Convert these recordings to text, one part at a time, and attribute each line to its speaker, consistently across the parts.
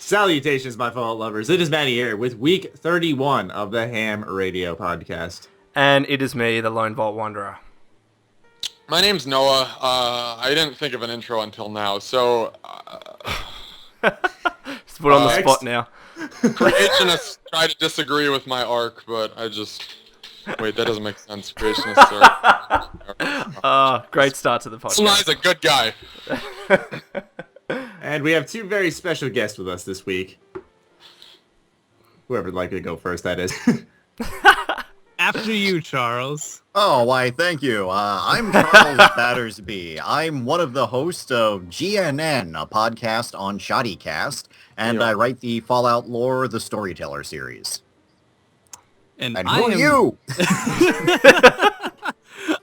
Speaker 1: Salutations, my fellow lovers. It is Matty here with week 31 of the H.A.M radio podcast.
Speaker 2: And it is me, the Lone Vault Wanderer.
Speaker 3: My name's Noah. I didn't think of an intro until now, so...
Speaker 2: Just put on the spot now.
Speaker 3: Creationists try to disagree with my arc, but I just... Wait, that doesn't make sense. Creationists are...
Speaker 2: Great start to the podcast.
Speaker 3: Sly's a good guy.
Speaker 1: And we have two very special guests with us this week. Whoever would like to go first, that is.
Speaker 4: After you, Charles.
Speaker 5: Oh, why, thank you. I'm Charles Battersby. I'm one of the hosts of GNN, a podcast on ShoddyCast, and I write the Fallout Lore, the Storyteller series.
Speaker 4: And
Speaker 5: who are you?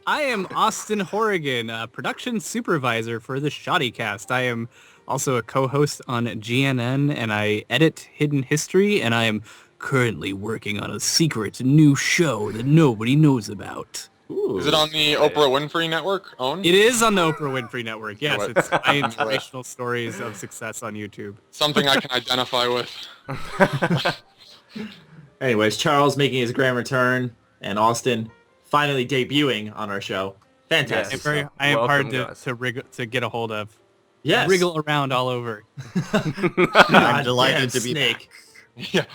Speaker 4: I am Austin Horrigan, production supervisor for the ShoddyCast. I am also a co-host on GNN, and I edit Hidden History, and I am currently working on a secret new show that nobody knows about.
Speaker 3: Ooh. Is it on the Oprah Winfrey Network? Owned?
Speaker 4: It is on the Oprah Winfrey Network, yes. It's my inspirational stories of success on YouTube.
Speaker 3: Something I can identify with.
Speaker 1: Anyways, Charles making his grand return, and Austin finally debuting on our show. Fantastic.
Speaker 4: Yes. I am hard to get a hold of.
Speaker 1: Yes.
Speaker 4: Wriggle around all over.
Speaker 5: I'm delighted to be back.
Speaker 3: Yeah.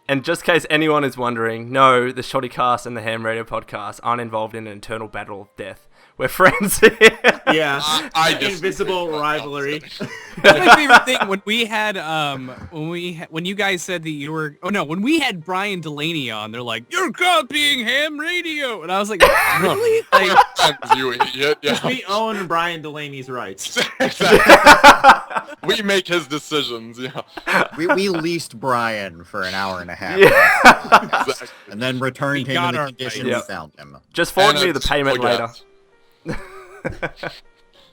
Speaker 2: And just in case anyone is wondering, no, the ShoddyCast and the H.A.M radio podcast aren't involved in an eternal battle of death. We're friends here.
Speaker 1: Yeah, invisible rivalry.
Speaker 4: That's my favorite thing when we had when you guys said that you were when we had Brian Delaney on, they're like, you're copying Ham Radio, and I was like, really? Like,
Speaker 3: you idiot! Yeah.
Speaker 1: We own Brian Delaney's rights.
Speaker 3: Exactly. We make his decisions. Yeah.
Speaker 5: We leased Brian for an hour and a half.
Speaker 2: Yeah.
Speaker 3: Exactly.
Speaker 5: And then returned him in the condition we
Speaker 2: rights.
Speaker 5: found him.
Speaker 2: Just forward me the payment later.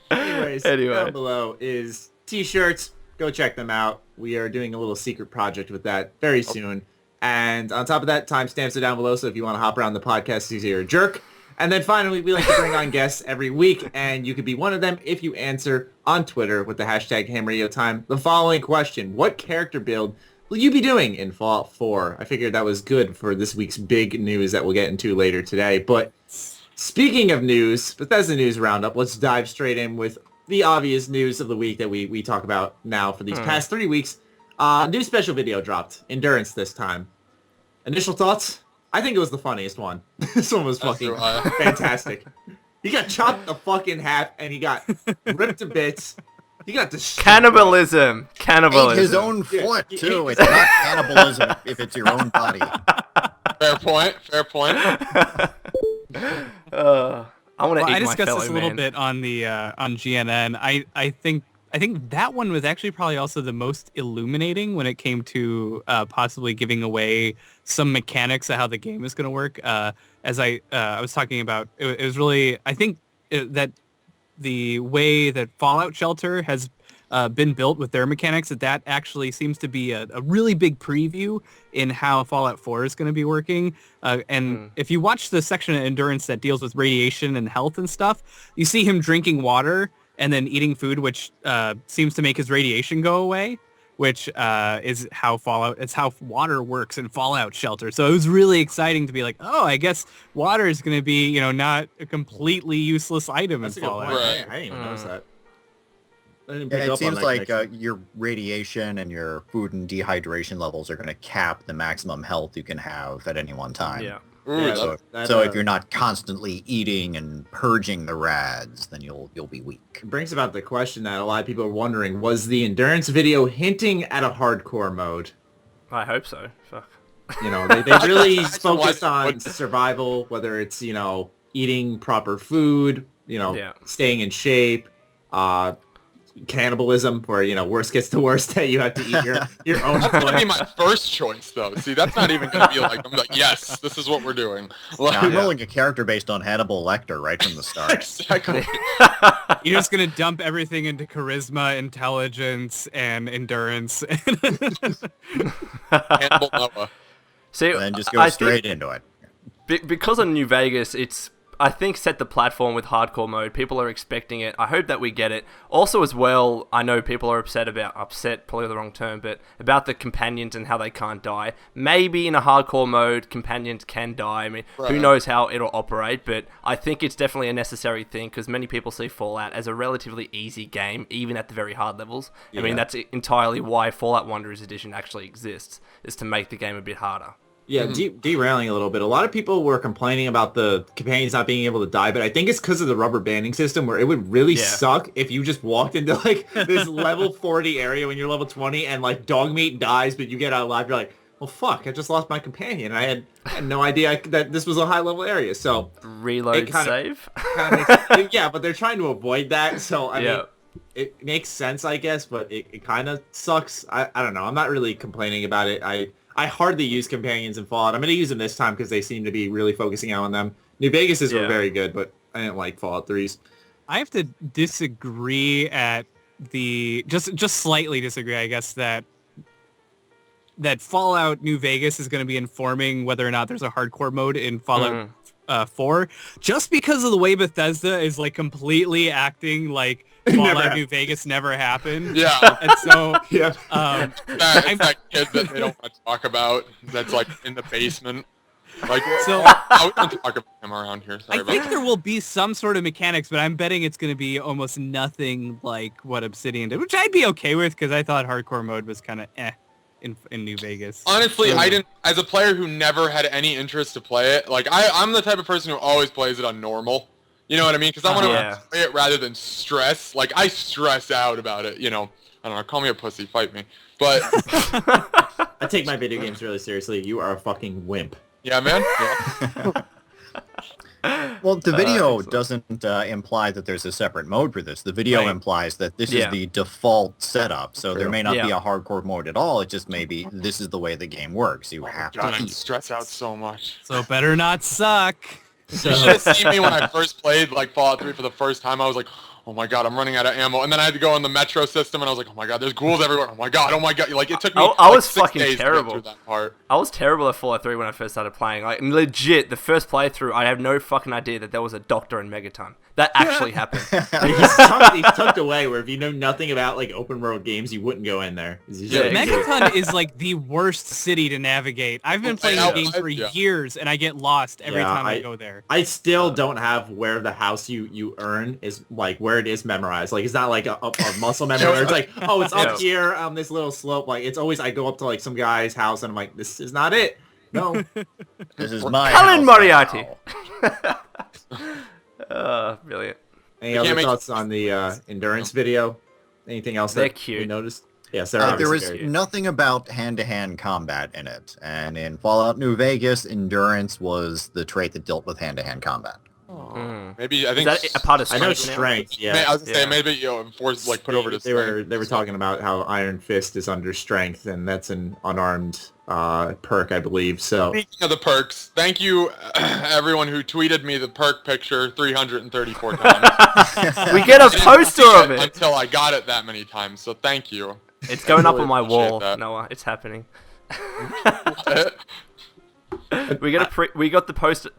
Speaker 1: Anyways, down below is t-shirts. Go check them out. We are doing a little secret project with that very soon. And on top of that, timestamps are down below, so if you want to hop around the podcast, you're a jerk. And then finally, we like to bring on guests every week, and you could be one of them if you answer on Twitter with the hashtag HamRadioTime the following question. What character build will you be doing in Fallout 4? I figured that was good for this week's big news that we'll get into later today. But speaking of news, Bethesda News Roundup, let's dive straight in with the obvious news of the week that we talk about now for these past 3 weeks. New special video dropped. Endurance this time. Initial thoughts? I think it was the funniest one. This one was fucking fantastic. He got chopped the fucking half, and he got ripped to bits. He got
Speaker 2: Cannibalism.
Speaker 5: Ate his own foot, too. It's not cannibalism if it's your own body.
Speaker 3: Fair point.
Speaker 4: I discussed this a little bit on the on GNN. I think that one was actually probably also the most illuminating when it came to possibly giving away some mechanics of how the game is going to work. As I was talking about, it was really, I think that the way that Fallout Shelter has been built with their mechanics, that actually seems to be a really big preview in how Fallout 4 is going to be working. If you watch the section of Endurance that deals with radiation and health and stuff, you see him drinking water and then eating food, which seems to make his radiation go away, which is how it's how water works in Fallout Shelter. So it was really exciting to be like, oh, I guess water is going to be, not a completely useless item in Fallout.
Speaker 1: Right. I didn't even notice that.
Speaker 5: It seems like your radiation and your food and dehydration levels are going to cap the maximum health you can have at any one time.
Speaker 2: Yeah.
Speaker 5: So if you're not constantly eating and purging the rads, then you'll be weak.
Speaker 1: It brings about the question that a lot of people are wondering, was the Endurance video hinting at a hardcore mode?
Speaker 2: I hope so. Fuck.
Speaker 1: They really focused on survival, whether it's, eating proper food, staying in shape, cannibalism, where worst gets to worst, that you have to eat your own
Speaker 3: That's
Speaker 1: foot.
Speaker 3: gonna be my first choice, though. See, that's not even gonna be like, I'm like, yes, this is what we're doing.
Speaker 5: I'm rolling a character based on Hannibal Lecter right from the start.
Speaker 3: Exactly.
Speaker 4: You're just gonna dump everything into charisma, intelligence, and endurance.
Speaker 3: Hannibal Noah.
Speaker 2: See,
Speaker 5: and then just go straight into it.
Speaker 2: Because of New Vegas, I think set the platform with hardcore mode. People are expecting it. I hope that we get it. Also, as well, I know people are upset, probably the wrong term, but about the companions and how they can't die. Maybe in a hardcore mode, companions can die. I mean, who knows how it'll operate, but I think it's definitely a necessary thing because many people see Fallout as a relatively easy game, even at the very hard levels. Yeah. I mean, that's entirely why Fallout Wanderers Edition actually exists, is to make the game a bit harder.
Speaker 1: Yeah, derailing a little bit. A lot of people were complaining about the companions not being able to die, but I think it's because of the rubber banding system where it would really suck if you just walked into like this level 40 area when you're level 20 and like dog meat dies, but you get out alive. You're like, well, fuck, I just lost my companion. I had no idea that this was a high level area. So
Speaker 2: reload save.
Speaker 1: Yeah, but they're trying to avoid that. So I mean, it makes sense, I guess, but it kind of sucks. I don't know. I'm not really complaining about it. I hardly use companions in Fallout. I'm going to use them this time because they seem to be really focusing out on them. New Vegas's were very good, but I didn't like Fallout 3's.
Speaker 4: I have to disagree at the... Just slightly disagree, I guess, that Fallout New Vegas is going to be informing whether or not there's a hardcore mode in Fallout 4. Just because of the way Bethesda is like completely acting like Fallout New Vegas never happened.
Speaker 3: Yeah.
Speaker 4: And so,
Speaker 3: that kid that they don't want to talk about that's like in the basement. Like, so I don't talk about him around here. Sorry
Speaker 4: I think there will be some sort of mechanics, but I'm betting it's going to be almost nothing like what Obsidian did, which I'd be okay with because I thought hardcore mode was kind of in New Vegas.
Speaker 3: Honestly, I didn't, as a player who never had any interest to play it, like I'm the type of person who always plays it on normal. You know what I mean? Because I want to play it rather than stress. Like, I stress out about it, you know. I don't know, call me a pussy, fight me. But...
Speaker 1: I take my video games really seriously. You are a fucking wimp.
Speaker 3: Yeah, man?
Speaker 5: Yeah. Well, the video doesn't imply that there's a separate mode for this. The video implies that this is the default setup, so there may not be a hardcore mode at all. It just may be this is the way the game works. You have to
Speaker 3: stress out so much.
Speaker 4: So better not suck.
Speaker 3: So. You should have seen me when I first played like Fallout 3 for the first time. I was like, oh my god, I'm running out of ammo. And then I had to go on the metro system, and I was like, oh my god, there's ghouls everywhere. Oh my god. Like, it took me
Speaker 2: I was
Speaker 3: 6
Speaker 2: fucking
Speaker 3: days
Speaker 2: terrible.
Speaker 3: to get through that part.
Speaker 2: I was terrible at Fallout 3 when I first started playing. Like, legit, the first playthrough, I have no fucking idea that there was a doctor in Megaton. That actually happened.
Speaker 1: He's tucked away, where if you know nothing about like open world games, you wouldn't go in there.
Speaker 4: Megaton is like the worst city to navigate. I've been playing the game for years, and I get lost every time I go there.
Speaker 1: I still don't have where the house you earn is, like, where it is memorized. Like, it's not like a muscle memory where it's like, oh, it's up here on this little slope. Like, it's always, I go up to like some guy's house and I'm like, this is not it. No.
Speaker 5: This is my
Speaker 2: Helen Moriarty. Brilliant.
Speaker 1: Any other thoughts on the endurance video? Anything else that you noticed? Yes,
Speaker 5: there was nothing about hand-to-hand combat in it. And in Fallout New Vegas, endurance was the trait that dealt with hand-to-hand combat.
Speaker 3: Maybe I think
Speaker 2: is that a part of strength?
Speaker 1: I know strength. Yeah,
Speaker 3: I was gonna say maybe force like put over to.
Speaker 1: They were talking about how Iron Fist is under strength, and that's an unarmed perk, I believe. So
Speaker 3: speaking of the perks, thank you everyone who tweeted me the perk picture 334 times.
Speaker 2: We get a poster of it
Speaker 3: until I got it that many times. So thank you.
Speaker 2: It's going up on my wall, Noah. It's happening. We got the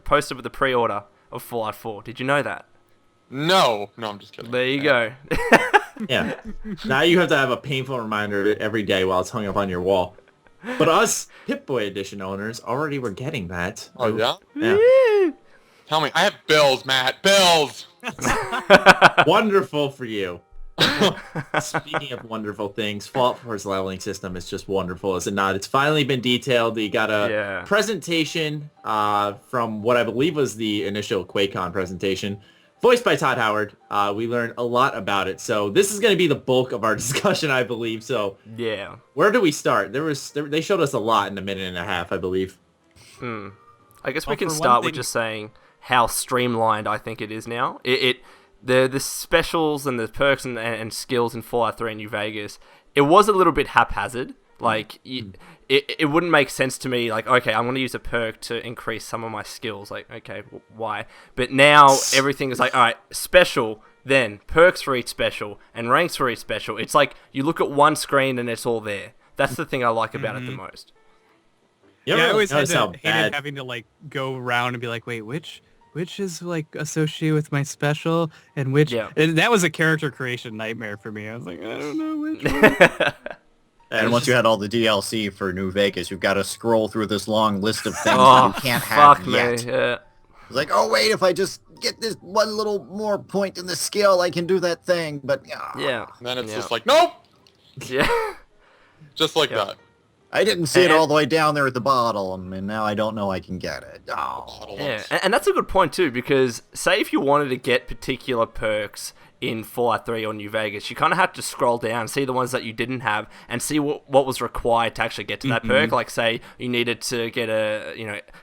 Speaker 2: poster with the pre-order of Fallout 4. Did you know that?
Speaker 3: No, I'm just kidding.
Speaker 2: There you go.
Speaker 1: Yeah. Now you have to have a painful reminder of it every day while it's hung up on your wall. But us Pip-Boy Edition owners already were getting that.
Speaker 3: Oh, yeah?
Speaker 1: Yeah.
Speaker 3: Tell me. I have bills, Matt. Bills!
Speaker 1: Wonderful for you. Speaking of wonderful things, Fallout 4's leveling system is just wonderful, is it not? It's finally been detailed. You got a presentation from what I believe was the initial QuakeCon presentation, voiced by Todd Howard. We learned a lot about it, so this is going to be the bulk of our discussion, I believe. So
Speaker 2: yeah,
Speaker 1: where do we start? They showed us a lot in a minute and a half, I believe.
Speaker 2: I guess we can start with just saying how streamlined I think it is now. The specials and the perks and skills in Fallout 3 and New Vegas, it was a little bit haphazard. Like, it wouldn't make sense to me, like, okay, I'm going to use a perk to increase some of my skills. Like, okay, why? But now everything is like, all right, special, then perks for each special, and ranks for each special. It's like, you look at one screen and it's all there. That's the thing I like about it the most.
Speaker 4: I always hated having to, like, go around and be like, wait, which which is like associated with my special and which and that was a character creation nightmare for me. I was like, I don't know which one.
Speaker 5: And once you had all the DLC for New Vegas, you've got to scroll through this long list of things that you can't have yet.
Speaker 2: Yeah.
Speaker 5: It's like, oh wait, if I just get this one little more point in the skill, I can do that thing. But
Speaker 2: yeah,
Speaker 3: and then it's just like, nope.
Speaker 2: Yeah,
Speaker 3: just like that.
Speaker 5: I didn't see it all the way down there at the bottom, and now I don't know I can get it. Oh.
Speaker 2: Yeah, and that's a good point too, because say if you wanted to get particular perks in Fallout 3 or New Vegas, you kind of had to scroll down, see the ones that you didn't have, and see what was required to actually get to that perk. Like, say, you needed to get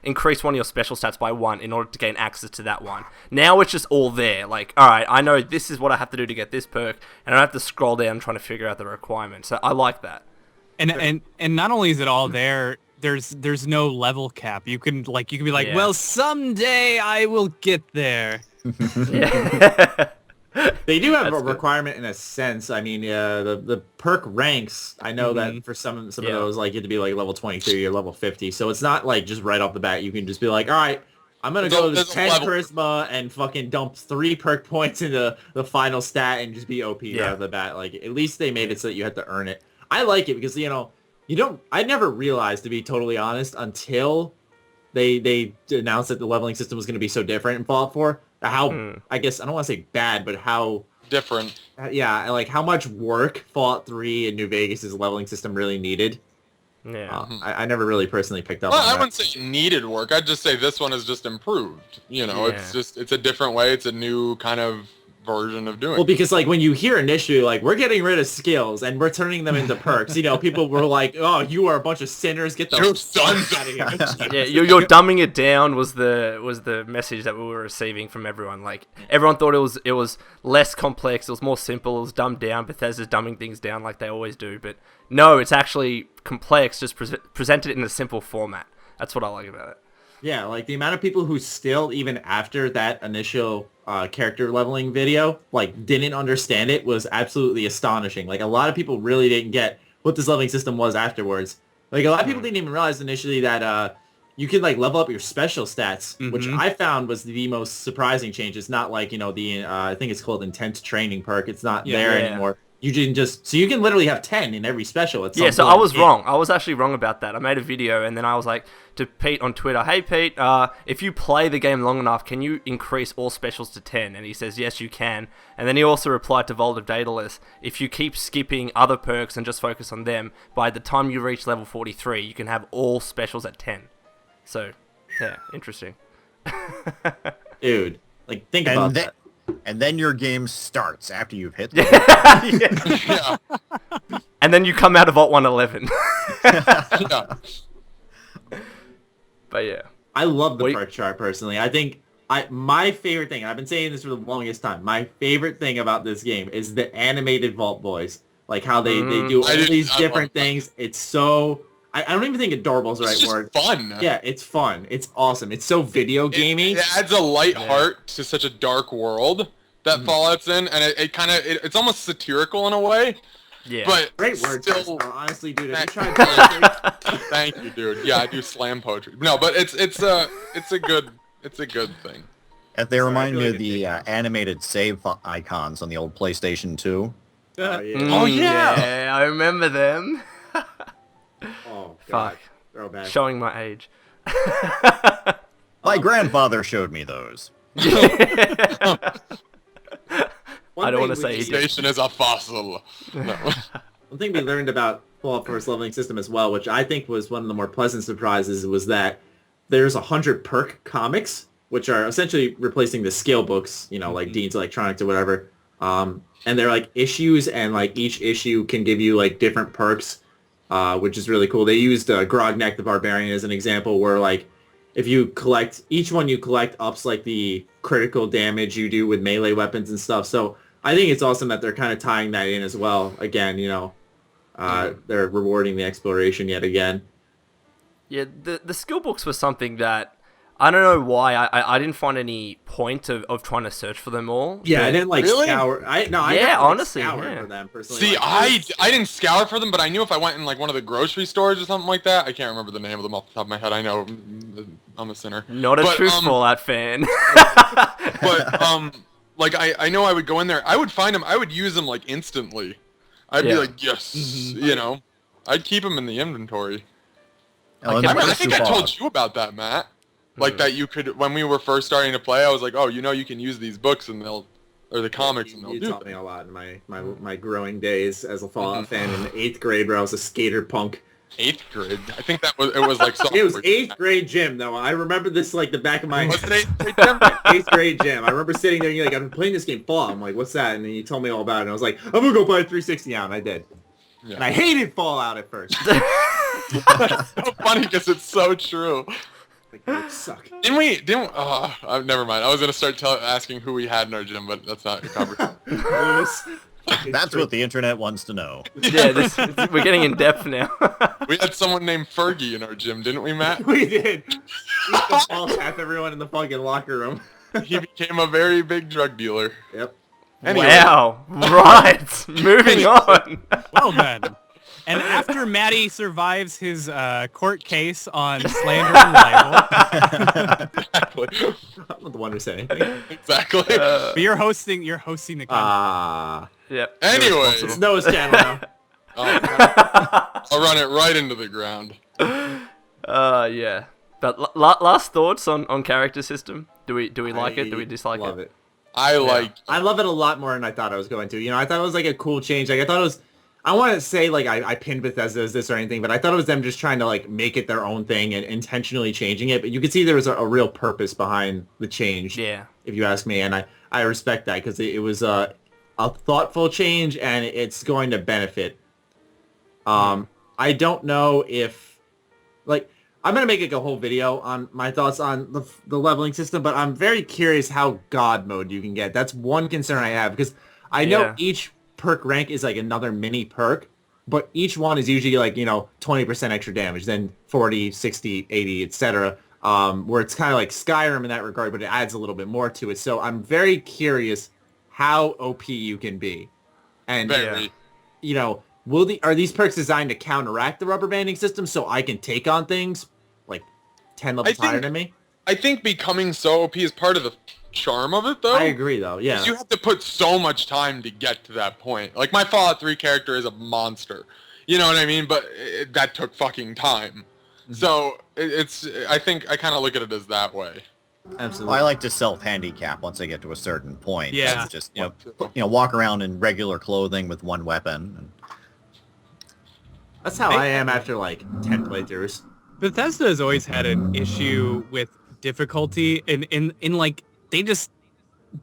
Speaker 2: increase one of your special stats by 1 in order to gain access to that one. Now it's just all there. Like, alright, I know this is what I have to do to get this perk, and I don't have to scroll down trying to figure out the requirements. So I like that.
Speaker 4: And not only is it all there, there's no level cap. You can be like, well, someday I will get there.
Speaker 1: They do have a requirement in a sense. I mean, the perk ranks, I know that for some of those, like, you have to be like level 23 or level 50. So it's not like just right off the bat. You can just be like, all right, I'm going to go to 10 charisma and fucking dump 3 perk points into the final stat and just be OP right off the bat. Like, at least they made it so that you had to earn it. I like it because, I never realized, to be totally honest, until they announced that the leveling system was going to be so different in Fallout 4. How, I guess, I don't want to say bad, but how...
Speaker 3: different.
Speaker 1: Yeah, like how much work Fallout 3 and New Vegas' leveling system really needed.
Speaker 2: Yeah.
Speaker 1: I never really personally picked up on that.
Speaker 3: I wouldn't say it needed work. I'd just say this one is just improved. It's a different way. It's a new kind of version of doing it.
Speaker 1: Well, because like when you hear initially, like, we're getting rid of skills and we're turning them into perks, people were like, oh, you are a bunch of sinners, get the fuck out of here.
Speaker 2: Yeah, you're dumbing it down was the message that we were receiving from everyone. Like, everyone thought it was less complex, it was more simple, it was dumbed down. Bethesda's dumbing things down like they always do, but no, it's actually complex, just presented in a simple format. That's what I like about it.
Speaker 1: Yeah, like the amount of people who still, even after that initial character leveling video, like, didn't understand it was absolutely astonishing. Like, a lot of people really didn't get what this leveling system was afterwards. Like, a lot of people didn't even realize initially that you could, like, level up your special stats, which I found was the most surprising change. It's not like, the, I think it's called Intense Training perk. It's not there anymore. You can so you can literally have 10 in every special at some point.
Speaker 2: So I was wrong. I was actually wrong about that. I made a video and then I was like to Pete on Twitter, hey Pete, if you play the game long enough, can you increase all specials to 10? And he says, yes, you can. And then he also replied to Vault of Daedalus, if you keep skipping other perks and just focus on them, by the time you reach level 43, you can have all specials at 10. So, yeah, interesting.
Speaker 1: Dude, like, think about that.
Speaker 5: And then your game starts after you've hit the
Speaker 2: yeah. And then you come out of Vault 111. But yeah.
Speaker 1: I love the perk chart personally. I think my favorite thing, and I've been saying this for the longest time, my favorite thing about this game is the animated Vault Boys. Like how they do all these different things. It's so... I don't even think adorable is the right word.
Speaker 3: It's fun.
Speaker 1: Yeah, it's fun. It's awesome. It's so video gamey.
Speaker 3: It adds a light heart to such a dark world that Fallout's in, and it's almost satirical in a way.
Speaker 2: Yeah.
Speaker 3: But
Speaker 1: great word. Still, honestly, dude, have you tried
Speaker 3: poetry? Thank you, dude. Yeah, I do slam poetry. No, but it's a good thing.
Speaker 5: And they remind me of the animated save icons on the old PlayStation 2.
Speaker 3: Oh yeah.
Speaker 2: Yeah, I remember them.
Speaker 1: Oh, God.
Speaker 2: Fuck. Showing my age.
Speaker 5: My grandfather showed me those.
Speaker 2: I don't want to say he
Speaker 3: station is a fossil. No.
Speaker 1: One thing we learned about Fallout 4's leveling system as well, which I think was one of the more pleasant surprises, was that there's 100 perk comics, which are essentially replacing the scale books, like Dean's Electronics or whatever. And they're like issues, and like each issue can give you like different perks. Which is really cool. They used Grognak the Barbarian as an example where, like, if you collect, each one you collect ups, like, the critical damage you do with melee weapons and stuff. So I think it's awesome that they're kind of tying that in as well. Again, they're rewarding the exploration yet again.
Speaker 2: Yeah, the skill books were something that I don't know why. I didn't find any point of trying to search for them all.
Speaker 1: Yeah, I didn't
Speaker 3: really?
Speaker 1: scour.
Speaker 2: Honestly,
Speaker 1: scour for them personally.
Speaker 3: See, I didn't scour for them, but I knew if I went in like one of the grocery stores or something like that, I can't remember the name of them off the top of my head. I know I'm a sinner.
Speaker 2: Not a true Fallout fan.
Speaker 3: But like I know I would go in there. I would find them. I would use them like instantly. I'd be like, yes, you know. I'd keep them in the inventory.
Speaker 5: Oh,
Speaker 3: I think I told you about that, Matt. Like that you could, when we were first starting to play, I was like, oh, you know, you can use these books and or the comics and they'll do.
Speaker 1: You taught me a lot in my growing days as a Fallout fan in 8th grade, where I was a skater punk.
Speaker 3: 8th grade? I think it was like
Speaker 1: it was 8th grade gym though. I remember this like the back of my
Speaker 3: was it 8th grade gym?
Speaker 1: 8th grade gym. I remember sitting there and you're like, I've been playing this game Fallout. I'm like, what's that? And then you told me all about it and I was like, I'm gonna go buy a 360 now, and I did. Yeah. And I hated Fallout at first.
Speaker 3: That's so funny because it's so true.
Speaker 1: Like, they suck.
Speaker 3: Didn't we? Never mind. I was gonna start asking who we had in our gym, but that's not covered.
Speaker 5: That's what the internet wants to know.
Speaker 2: Yeah, we're getting in depth now.
Speaker 3: We had someone named Fergie in our gym, didn't we, Matt?
Speaker 1: We did. We used to ball tap everyone in the fucking locker room.
Speaker 3: He became a very big drug dealer.
Speaker 1: Yep.
Speaker 2: Anyway. Wow. Right. Moving on.
Speaker 4: Well then. And after Matty survives his court case on slander and libel,
Speaker 3: Exactly.
Speaker 1: I'm not the one who said anything.
Speaker 3: Exactly.
Speaker 4: But you're hosting the content.
Speaker 2: Yep.
Speaker 3: Anyways,
Speaker 1: it's Noah's channel now.
Speaker 3: I'll run it right into the ground.
Speaker 2: Yeah. But last thoughts on character system? Do we like it? Do we dislike it?
Speaker 1: Love it.
Speaker 3: I
Speaker 1: love it a lot more than I thought I was going to. You know, I thought it was like a cool change. Like I thought it was. I want to say like I pinned Bethesda as this or anything, but I thought it was them just trying to like make it their own thing and intentionally changing it. But you could see there was a real purpose behind the change.
Speaker 2: Yeah.
Speaker 1: If you ask me, and I respect that because it was a thoughtful change and it's going to benefit. I don't know if like I'm gonna make like a whole video on my thoughts on the leveling system, but I'm very curious how God mode you can get. That's one concern I have because I know each perk rank is like another mini perk, but each one is usually like, you know, 20% extra damage, then 40, 60, 80, etc. Where it's kind of like Skyrim in that regard, but it adds a little bit more to it. So I'm very curious how OP you can be. And, you know, are these perks designed to counteract the rubber banding system so I can take on things like 10 levels higher than me?
Speaker 3: I think becoming so OP is part of the charm of it, though.
Speaker 1: I agree, though. Yeah,
Speaker 3: 'cause you have to put so much time to get to that point. Like my Fallout 3 character is a monster. You know what I mean? But that took fucking time. Mm-hmm. So I think I kind of look at it as that way.
Speaker 1: Absolutely.
Speaker 5: Well, I like to self-handicap once I get to a certain point.
Speaker 4: Yeah.
Speaker 5: That's just walk around in regular clothing with one weapon.
Speaker 1: That's how I am after like 10 playthroughs. Bethesda
Speaker 4: has always had an issue with difficulty in like they just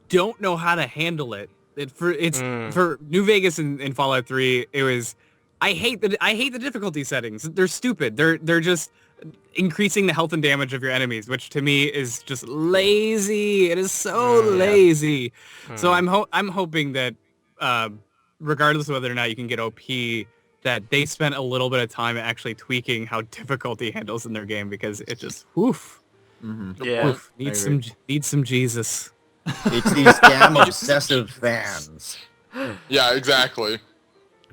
Speaker 4: don't know how to handle it. For New Vegas and Fallout 3, it was I hate the difficulty settings. They're stupid. They're just increasing the health and damage of your enemies, which to me is just lazy. It is so lazy. So I'm hoping that regardless of whether or not you can get OP, that they spent a little bit of time actually tweaking how difficulty handles in their game, because it just needs some Jesus.
Speaker 5: It's these damn obsessive fans.
Speaker 3: Yeah, exactly.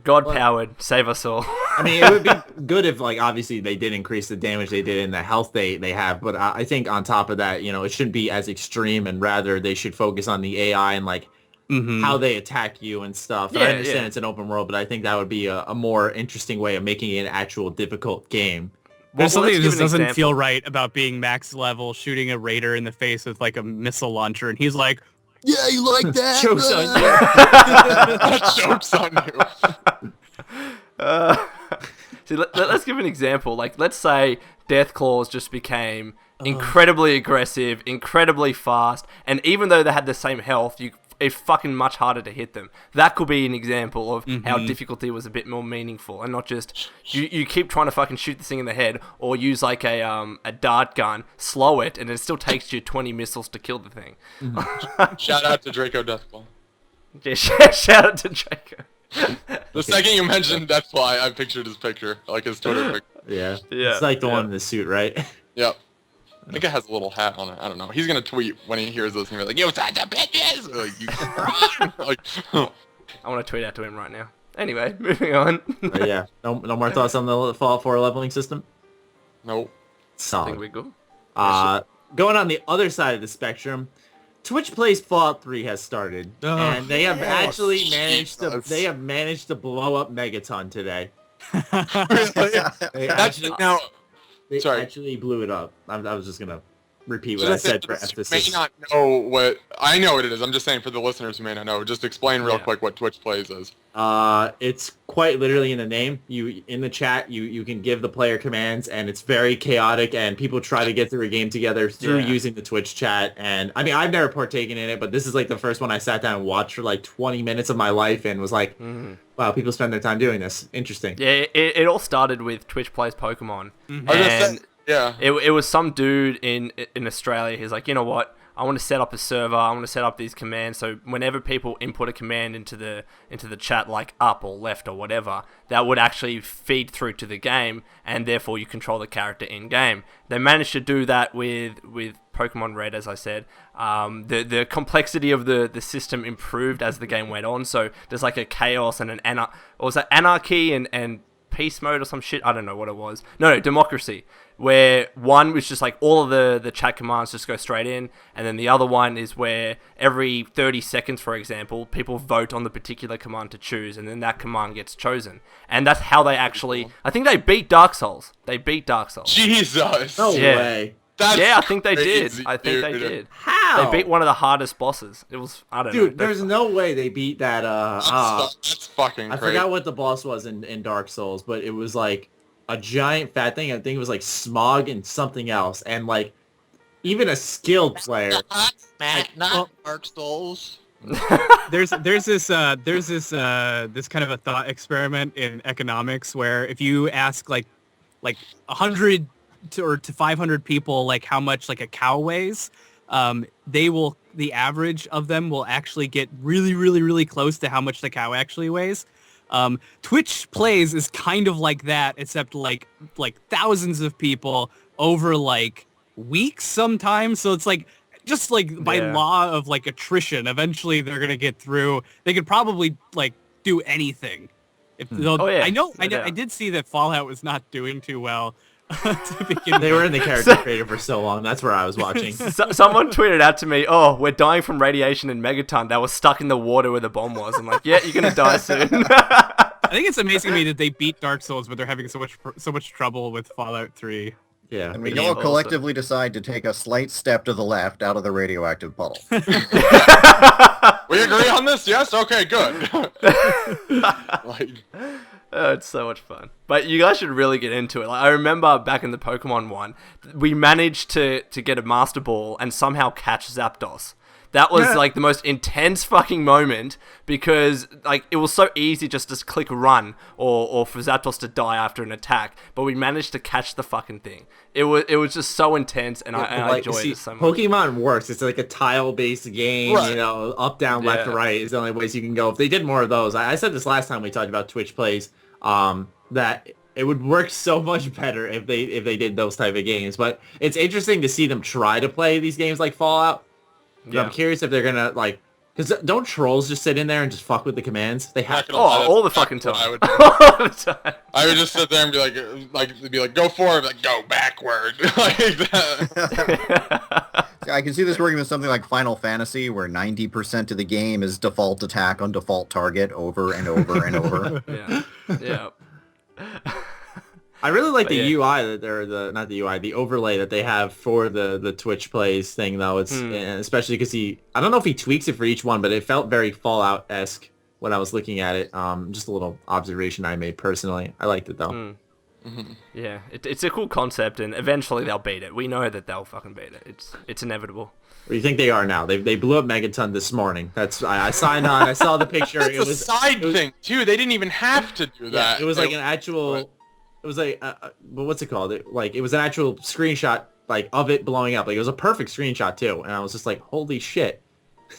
Speaker 2: God-powered, save us all.
Speaker 1: I mean, it would be good if, like, obviously they did increase the damage they did and the health they have, but I think on top of that, you know, it shouldn't be as extreme, and rather they should focus on the AI and, like, how they attack you and stuff. I understand it's an open world, but I think that would be a more interesting way of making it an actual difficult game.
Speaker 4: There's something that just doesn't feel right about being max level, shooting a raider in the face with like a missile launcher, and he's like, "Yeah, you like that?"
Speaker 1: Joke's on you.
Speaker 2: Joke's on you. See, let's give an example. Like, let's say Deathclaws just became incredibly aggressive, incredibly fast, and even though they had the same health, it's fucking much harder to hit them. That could be an example of how difficulty was a bit more meaningful, and not just you keep trying to fucking shoot this thing in the head, or use like a dart gun, slow it, and it still takes you 20 missiles to kill the thing.
Speaker 3: Shout out to Draco Deathclaw.
Speaker 2: Yeah, shout out to Draco.
Speaker 3: The second you mentioned Deathclaw, I pictured his picture, like his Twitter picture.
Speaker 1: Yeah. It's like the one in the suit, right?
Speaker 3: Yep. I think it has a little hat on it. I don't know. He's gonna tweet when he hears this and be like, "Yo, sons of bitches!" Like,
Speaker 2: I want to tweet out to him right now. Anyway, moving on.
Speaker 1: Yeah. No more thoughts on the Fallout 4 leveling system?
Speaker 3: Nope.
Speaker 1: Solid.
Speaker 2: I think we're good.
Speaker 1: Going on the other side of the spectrum, Twitch Plays Fallout 3 has started, and they have actually managed to blow up Megaton today. They actually blew it up. I was just gonna repeat what I said for emphasis.
Speaker 3: May not know what I know what it is. I'm just saying for the listeners who may not know. Just explain real quick what Twitch Plays is.
Speaker 1: It's quite literally in the name. You in the chat, you can give the player commands, and it's very chaotic. And people try to get through a game together through using the Twitch chat. And I mean, I've never partaken in it, but this is like the first one I sat down and watched for like 20 minutes of my life, and was like, wow, people spend their time doing this. Interesting.
Speaker 2: Yeah, it all started with Twitch Plays Pokemon,
Speaker 3: Mm-hmm.
Speaker 2: and it was some dude in Australia. He's like, you know what? I want to set up a server. I want to set up these commands. So whenever people input a command into the chat, like up or left or whatever, that would actually feed through to the game, and therefore you control the character in game. They managed to do that with Pokemon Red, as I said. The complexity of the system improved as the game went on. So there's like a chaos and anarchy and peace mode or some shit. I don't know what it was. No, democracy. Where one was just like all of the chat commands just go straight in, and then the other one is where every 30 seconds, for example, people vote on the particular command to choose, and then that command gets chosen. And that's how they actually... I think they beat Dark Souls.
Speaker 3: Jesus!
Speaker 1: No way.
Speaker 2: I think they did. I think they did.
Speaker 1: How?
Speaker 2: They beat one of the hardest bosses. It was... I don't know.
Speaker 1: Dude, there's no way they beat that...
Speaker 3: That's fucking crazy.
Speaker 1: I forgot what the boss was in Dark Souls, but it was like a giant fat thing. I think it was like Smog and something else. And like, even a skilled player...
Speaker 3: Not Dark Souls.
Speaker 4: There's this kind of a thought experiment in economics where if you ask like 100 to 500 people like how much like a cow weighs, the average of them will actually get really, really, really close to how much the cow actually weighs. Twitch Plays is kind of like that, except like thousands of people over like weeks sometimes. So it's like just like by law of like attrition, eventually they're gonna get through. They could probably like do anything. I did see that Fallout was not doing too well.
Speaker 1: They were in the character creator for so long. That's where I was watching.
Speaker 2: Someone tweeted out to me, "Oh, we're dying from radiation in Megaton. They were stuck in the water where the bomb was." I'm like, "Yeah, you're gonna die soon."
Speaker 4: I think it's amazing to me that they beat Dark Souls, but they're having so much trouble with Fallout 3.
Speaker 1: Yeah,
Speaker 5: and we all collectively decide to take a slight step to the left out of the radioactive puddle.
Speaker 3: We agree on this? Yes? Okay, good.
Speaker 2: Oh, it's so much fun. But you guys should really get into it. Like, I remember back in the Pokemon one, we managed to get a Master Ball and somehow catch Zapdos. That was like the most intense fucking moment because like it was so easy just to click run or for Zapdos to die after an attack, but we managed to catch the fucking thing. It was just so intense, and I enjoyed it so much.
Speaker 1: Pokemon works. It's like a tile-based game,
Speaker 3: right.
Speaker 1: You know, up, down, left, right is the only ways you can go. If they did more of those, I said this last time we talked about Twitch Plays, that it would work so much better if they did those type of games. But it's interesting to see them try to play these games like Fallout. Yeah. I'm curious if they're gonna like, because don't trolls just sit in there and just fuck with the commands? They have
Speaker 2: all the fucking time.
Speaker 3: I would do. All the time. I would just sit there and be like, go forward, like go backward, like that.
Speaker 5: I can see this working with something like Final Fantasy, where 90% of the game is default attack on default target over and over and over.
Speaker 2: Yeah.
Speaker 1: I really like the UI that the overlay that they have for the Twitch Plays thing though. It's especially because I don't know if he tweaks it for each one, but it felt very Fallout-esque when I was looking at it. Just a little observation I made personally. I liked it though.
Speaker 2: Mm-hmm. Yeah, it's a cool concept, and eventually they'll beat it. We know that they'll fucking beat it. It's inevitable.
Speaker 1: What do you think they are now? They blew up Megaton this morning. I signed on. I saw the picture.
Speaker 3: It was a side thing too. They didn't even have to do that.
Speaker 1: It was like an actual. Right. It was like, what's it called? It was an actual screenshot, like, of it blowing up. Like, it was a perfect screenshot, too. And I was just like, holy shit.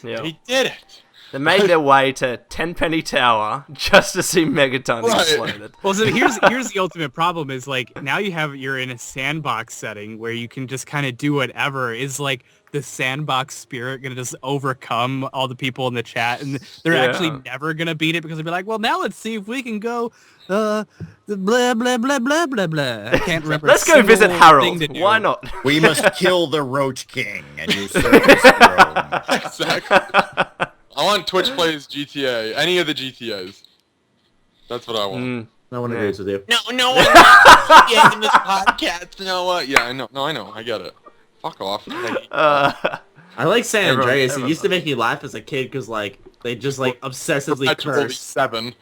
Speaker 2: Yeah.
Speaker 3: He did it.
Speaker 2: They made their way to Tenpenny Tower just to see Megaton exploded.
Speaker 4: Well, so here's the ultimate problem is like now you're in a sandbox setting where you can just kind of do whatever. Is like the sandbox spirit gonna just overcome all the people in the chat, and they're actually never gonna beat it because they'll be like, well, now let's see if we can go blah blah blah blah blah blah. I can't remember.
Speaker 2: Let's go visit Harold. Why not?
Speaker 5: We must kill the Roach King and usurp his throne.
Speaker 3: Exactly. I want Twitch plays GTA. Any of the GTAs. That's what I want.
Speaker 1: No one agrees with you.
Speaker 3: No one GTA in this podcast, Noah. Yeah, I know. No, I know. I get it. Fuck off.
Speaker 1: I like San Andreas. It used to make me laugh as a kid because, like, they just, like, obsessively curse.
Speaker 3: 7.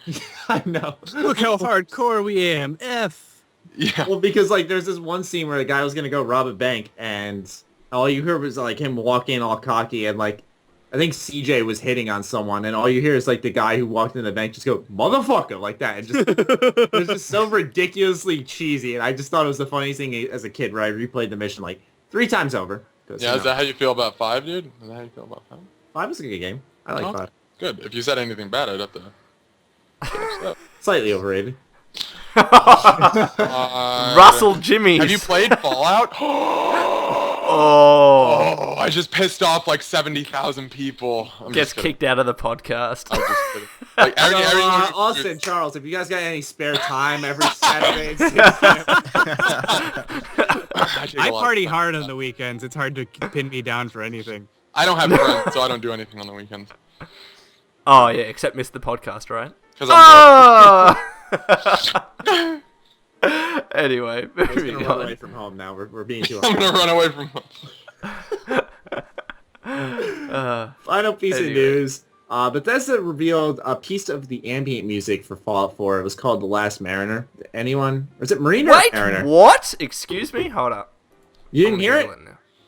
Speaker 1: I know.
Speaker 4: Look how hardcore we am. F.
Speaker 3: Yeah.
Speaker 1: Well, because, like, there's this one scene where a guy was going to go rob a bank, and all you heard was, like, him walking all cocky, and, like, I think CJ was hitting on someone, and all you hear is, like, the guy who walked in the bank just go, motherfucker, like that. And just, it was just so ridiculously cheesy, and I just thought it was the funniest thing as a kid where I replayed the mission, like, 3 times over.
Speaker 3: Yeah, is that how you feel about 5, dude? Is that how you feel about 5?
Speaker 1: 5 is a good game. I like 5.
Speaker 3: Good. If you said anything bad, I'd have to...
Speaker 1: Slightly overrated.
Speaker 2: Russell Jimmy.
Speaker 3: Have you played Fallout?
Speaker 2: Oh,
Speaker 3: I just pissed off like 70,000 people.
Speaker 2: Gets kicked out of the podcast.
Speaker 3: I'm just kidding. Like,
Speaker 1: Austin, Charles, if you guys got any spare time every Saturday,
Speaker 4: I party hard on the weekends. It's hard to pin me down for anything.
Speaker 3: I don't have friends, so I don't do anything on the weekends.
Speaker 2: Oh yeah, except miss the podcast, right? Anyway,
Speaker 1: we're gonna run away from home now. We're being too
Speaker 3: I'm gonna run away from
Speaker 1: home. Final piece of news. Bethesda revealed a piece of the ambient music for Fallout 4. It was called The Last Mariner. Anyone? Or is it Mariner or Mariner?
Speaker 2: What? Excuse me? Hold up.
Speaker 1: You didn't hear it?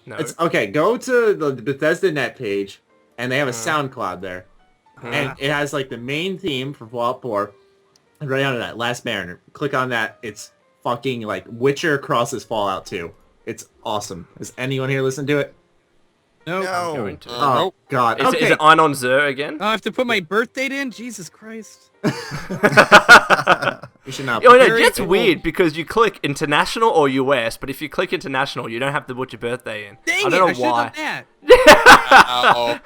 Speaker 2: No.
Speaker 1: It's okay. Go to the Bethesda net page, and they have a SoundCloud there. And it has like the main theme for Fallout 4. And right under that, Last Mariner. Click on that. It's fucking like Witcher crosses Fallout 2. It's awesome. Has anyone here listened to it?
Speaker 4: No.
Speaker 2: I'm going to.
Speaker 1: Oh, God.
Speaker 2: Is it Einon Zur again?
Speaker 4: I have to put my birth date in? Jesus Christ.
Speaker 1: You should not.
Speaker 2: That's weird because you click international or US, but if you click international, you don't have to put your birthday in.
Speaker 4: Dang
Speaker 2: I don't know why.
Speaker 3: Wow.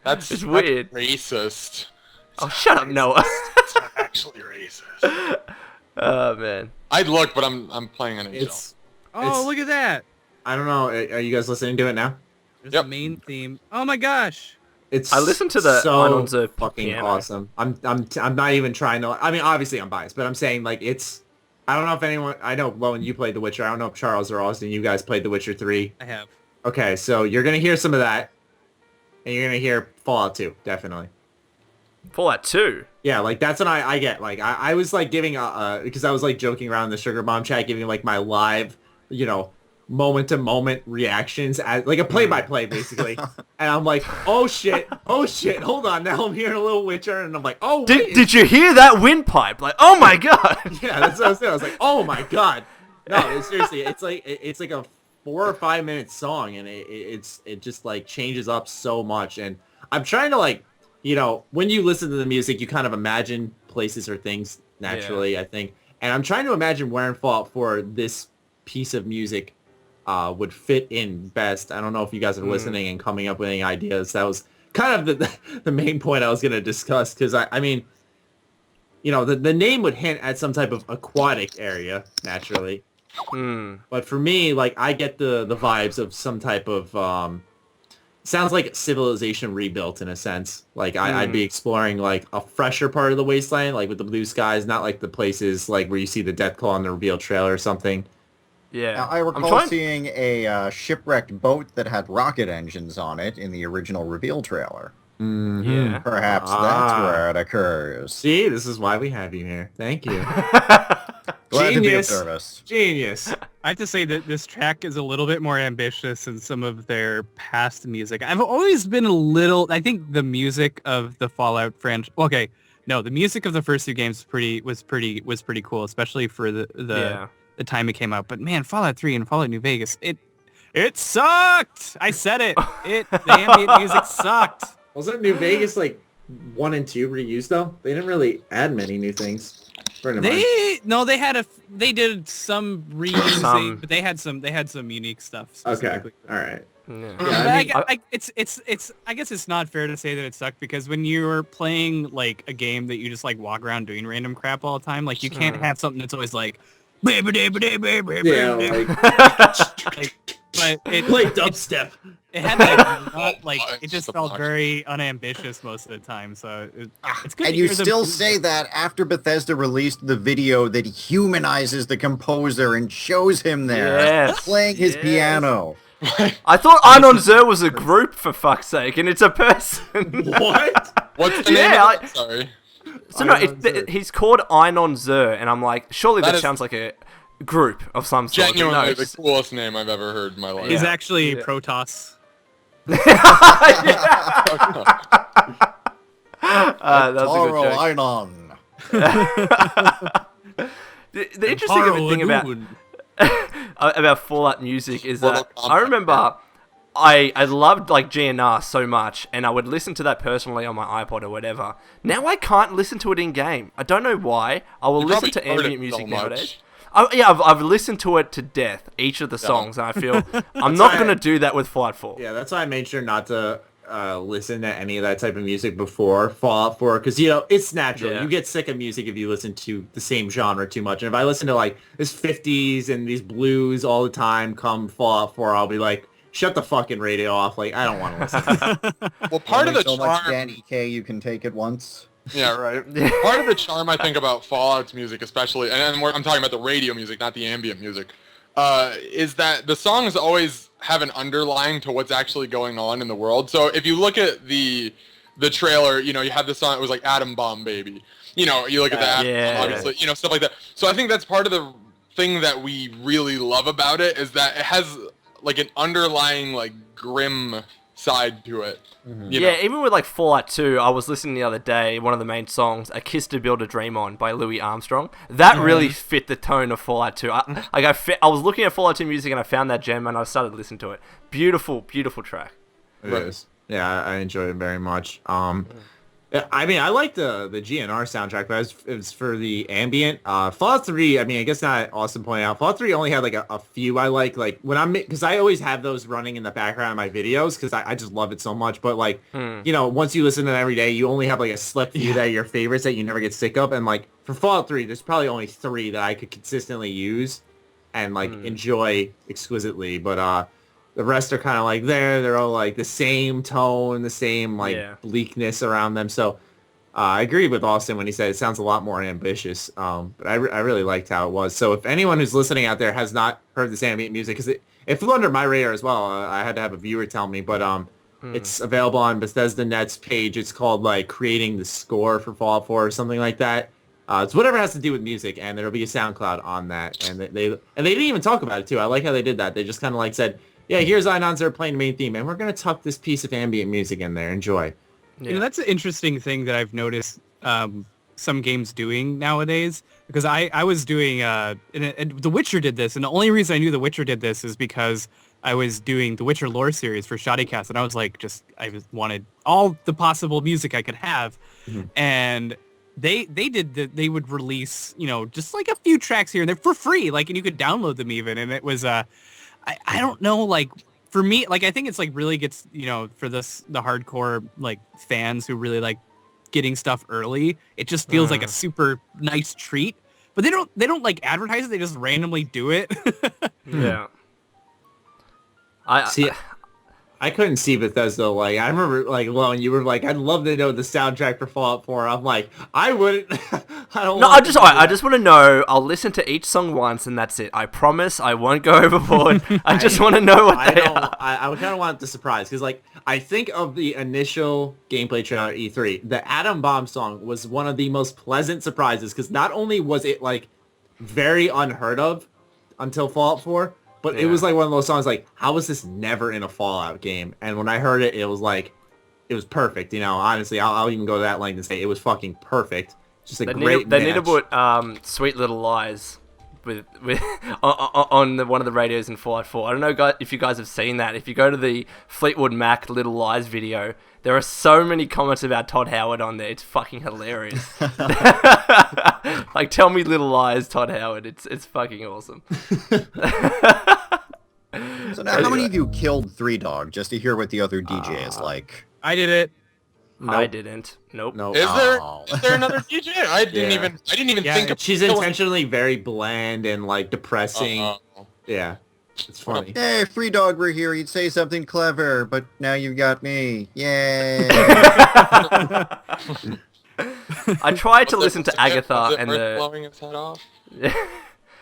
Speaker 3: That's
Speaker 2: weird.
Speaker 3: Racist.
Speaker 2: Oh, shut up, Noah.
Speaker 3: It's not actually racist.
Speaker 2: Oh, man.
Speaker 3: I'd look, but I'm playing NHL.
Speaker 4: Look at that.
Speaker 1: I don't know. Are you guys listening to it now?
Speaker 4: There's the main theme. Oh my gosh.
Speaker 1: I
Speaker 2: listened to the
Speaker 1: so
Speaker 2: Zur
Speaker 1: fucking
Speaker 2: piano.
Speaker 1: awesome. I'm not even trying to. I mean, obviously I'm biased, but I'm saying like it's. I don't know if anyone. I know, Lowen, you played The Witcher. I don't know if Charles or Austin, you guys played The Witcher 3.
Speaker 4: I have.
Speaker 1: Okay, so you're gonna hear some of that, and you're gonna hear Fallout 2, definitely.
Speaker 2: Fallout 2?
Speaker 1: Yeah, like that's what I get. Like I was like giving because I was like joking around in the Sugar Bomb chat, giving like my live, moment to moment reactions as like a play-by-play basically. And I'm like, oh shit, hold on, now I'm hearing a little Witcher, and I'm like, oh wait.
Speaker 2: Did you hear that windpipe? Like, oh my god.
Speaker 1: Yeah, that's what I was saying. I was like, oh my god. No, seriously, it's like a 4 or 5 minute song, and it just like changes up so much. And I'm trying to like, when you listen to the music, you kind of imagine places or things naturally, I think. And I'm trying to imagine where in Fallout 4 this piece of music would fit in best. I don't know if you guys are listening and coming up with any ideas. That was kind of the main point I was going to discuss, because I mean, the name would hint at some type of aquatic area naturally. But for me, like, I get the vibes of some type of sounds like civilization rebuilt in a sense. Like I'd be exploring like a fresher part of the wasteland, like with the blue skies, not like the places like where you see the Deathclaw on the reveal trailer or something.
Speaker 2: Yeah,
Speaker 5: now, I recall seeing a shipwrecked boat that had rocket engines on it in the original reveal trailer.
Speaker 1: Mm-hmm.
Speaker 2: Yeah,
Speaker 5: perhaps that's where it occurs.
Speaker 1: See, this is why we have you here. Thank you.
Speaker 5: Glad to be of service.
Speaker 1: Genius.
Speaker 4: I have to say that this track is a little bit more ambitious than some of their past music. I've always been I think the music of the Fallout franchise. Okay, no, the music of the first 2 games was pretty cool, especially for the time it came out. But man, Fallout 3 and Fallout New Vegas, it sucked. I said it. The ambient music sucked.
Speaker 1: Wasn't New Vegas like 1 and 2 reused though? They didn't really add many new things.
Speaker 4: They did some reusing, but they had some unique stuff.
Speaker 1: Okay, all right.
Speaker 4: Yeah, I guess it's not fair to say that it sucked because when you're playing like a game that you just like walk around doing random crap all the time, like you can't have something that's always like, but it
Speaker 1: play dubstep.
Speaker 4: It had it just felt very unambitious most of the time. So it's good.
Speaker 5: And you still say that after Bethesda released the video that humanizes the composer and shows him there playing his piano.
Speaker 2: I thought Einon Zur was a group, for fuck's sake, and it's a person.
Speaker 1: What?
Speaker 3: What's the name? Sorry.
Speaker 2: So he's called Einon Zur, and I'm like, surely that sounds like a group of some sort.
Speaker 3: Genuinely the coolest name I've ever heard in my life.
Speaker 4: He's actually Protoss.
Speaker 2: That's a good joke.
Speaker 5: Einon.
Speaker 2: The interesting thing about Fallout music is that I remember I loved like GNR so much, and I would listen to that personally on my iPod or whatever. Now I can't listen to it in game. I don't know why. I will listen to ambient music nowadays. I've listened to it to death, each of the songs, and I feel I'm not going to do that with Fallout 4.
Speaker 1: Yeah, that's why I made sure not to listen to any of that type of music before Fallout 4, because, you know, it's natural. Yeah. You get sick of music if you listen to the same genre too much. And if I listen to, like, this 50s and these blues all the time come Fallout 4, I'll be like, shut the fucking radio off. Like, I don't want to listen to this.
Speaker 3: Well, part of the
Speaker 5: so much Danny K you can take it once.
Speaker 3: Yeah, right. Part of the charm, I think, about Fallout's music, especially, and I'm talking about the radio music, not the ambient music, is that the songs always have an underlying to what's actually going on in the world. So if you look at the trailer, you know, you have the song, it was like Atom Bomb Baby. You know, you look at that, obviously, you know, stuff like that. So I think that's part of the thing that we really love about it, is that it has, like, an underlying, like, grim side to it.
Speaker 2: Mm-hmm. Yeah, even with like Fallout 2, I was listening the other day, one of the main songs, A Kiss to Build a Dream On by Louis Armstrong. That really fit the tone of Fallout 2. I was looking at Fallout 2 music and I found that gem and I started listening to it. Beautiful, beautiful track.
Speaker 1: It is. Yeah, I enjoy it very much. I mean, I like the GNR soundtrack, but it's for the ambient. Fallout 3, I mean, I guess not Austin pointed out, Fallout 3 only had like a few I like when because I always have those running in the background of my videos because I just love it so much. But like, you know, once you listen to them every day, you only have like a select few that are your favorites that you never get sick of. And like for Fallout 3, there's probably only 3 that I could consistently use and like enjoy exquisitely. But the rest are kind of like they're all like the same tone, the same like bleakness around them. So I agree with Austin when he said it sounds a lot more ambitious. But I really liked how it was. So if anyone who's listening out there has not heard this ambient music, because it flew under my radar as well. I had to have a viewer tell me, but it's available on Bethesda Net's page. It's called like Creating the Score for Fallout 4 or something like that. It's whatever has to do with music, and there'll be a SoundCloud on that. And they didn't even talk about it too. I like how they did that. They just kind of like said, yeah, here's Einon Zur playing the main theme, and we're going to tuck this piece of ambient music in there. Enjoy.
Speaker 4: Yeah. You know, that's an interesting thing that I've noticed some games doing nowadays, because I was doing, and The Witcher did this, and the only reason I knew The Witcher did this is because I was doing the Witcher lore series for ShoddyCast, and I was like, I just wanted all the possible music I could have, and they they would release, you know, just like a few tracks here and there for free, like, and you could download them even, and it was I don't know, like, for me, like, I think it's, like, really gets, you know, for the hardcore, like, fans who really like getting stuff early, it just feels like a super nice treat. But they don't, like, advertise it, they just randomly do it.
Speaker 2: Yeah.
Speaker 1: I couldn't see Bethesda, like, I remember, like, Lone, you were like, I'd love to know the soundtrack for Fallout 4. I'm like, I wouldn't, I don't
Speaker 2: know. I just want to know, I'll listen to each song once and that's it. I promise I won't go overboard. I just want to know what they are.
Speaker 1: I kind of want the surprise, because, like, I think of the initial gameplay trailer at E3, the Atom Bomb song was one of the most pleasant surprises, because not only was it, like, very unheard of until Fallout 4, but it was like one of those songs like, how was this never in a Fallout game? And when I heard it, it was like, it was perfect. You know, honestly, I'll even go to that length and say it was fucking perfect. Just a great match.
Speaker 2: They need to put Sweet Little Lies with on one of the radios in Fallout 4. I don't know if you guys have seen that. If you go to the Fleetwood Mac Little Lies video, there are so many comments about Todd Howard on there. It's fucking hilarious. Like, tell me Little Lies, Todd Howard. It's fucking awesome.
Speaker 5: So now, how many of you killed Three Dog just to hear what the other DJ is like?
Speaker 4: I did it.
Speaker 2: Nope. I didn't. Nope.
Speaker 3: Is there another DJ? I didn't even think of.
Speaker 1: She's intentionally very bland and like depressing. Yeah. It's funny.
Speaker 5: Hey, if Free Dog were here, he'd say something clever, but now you've got me. Yay.
Speaker 2: I tried to listen to Agatha and the
Speaker 3: blowing its head off.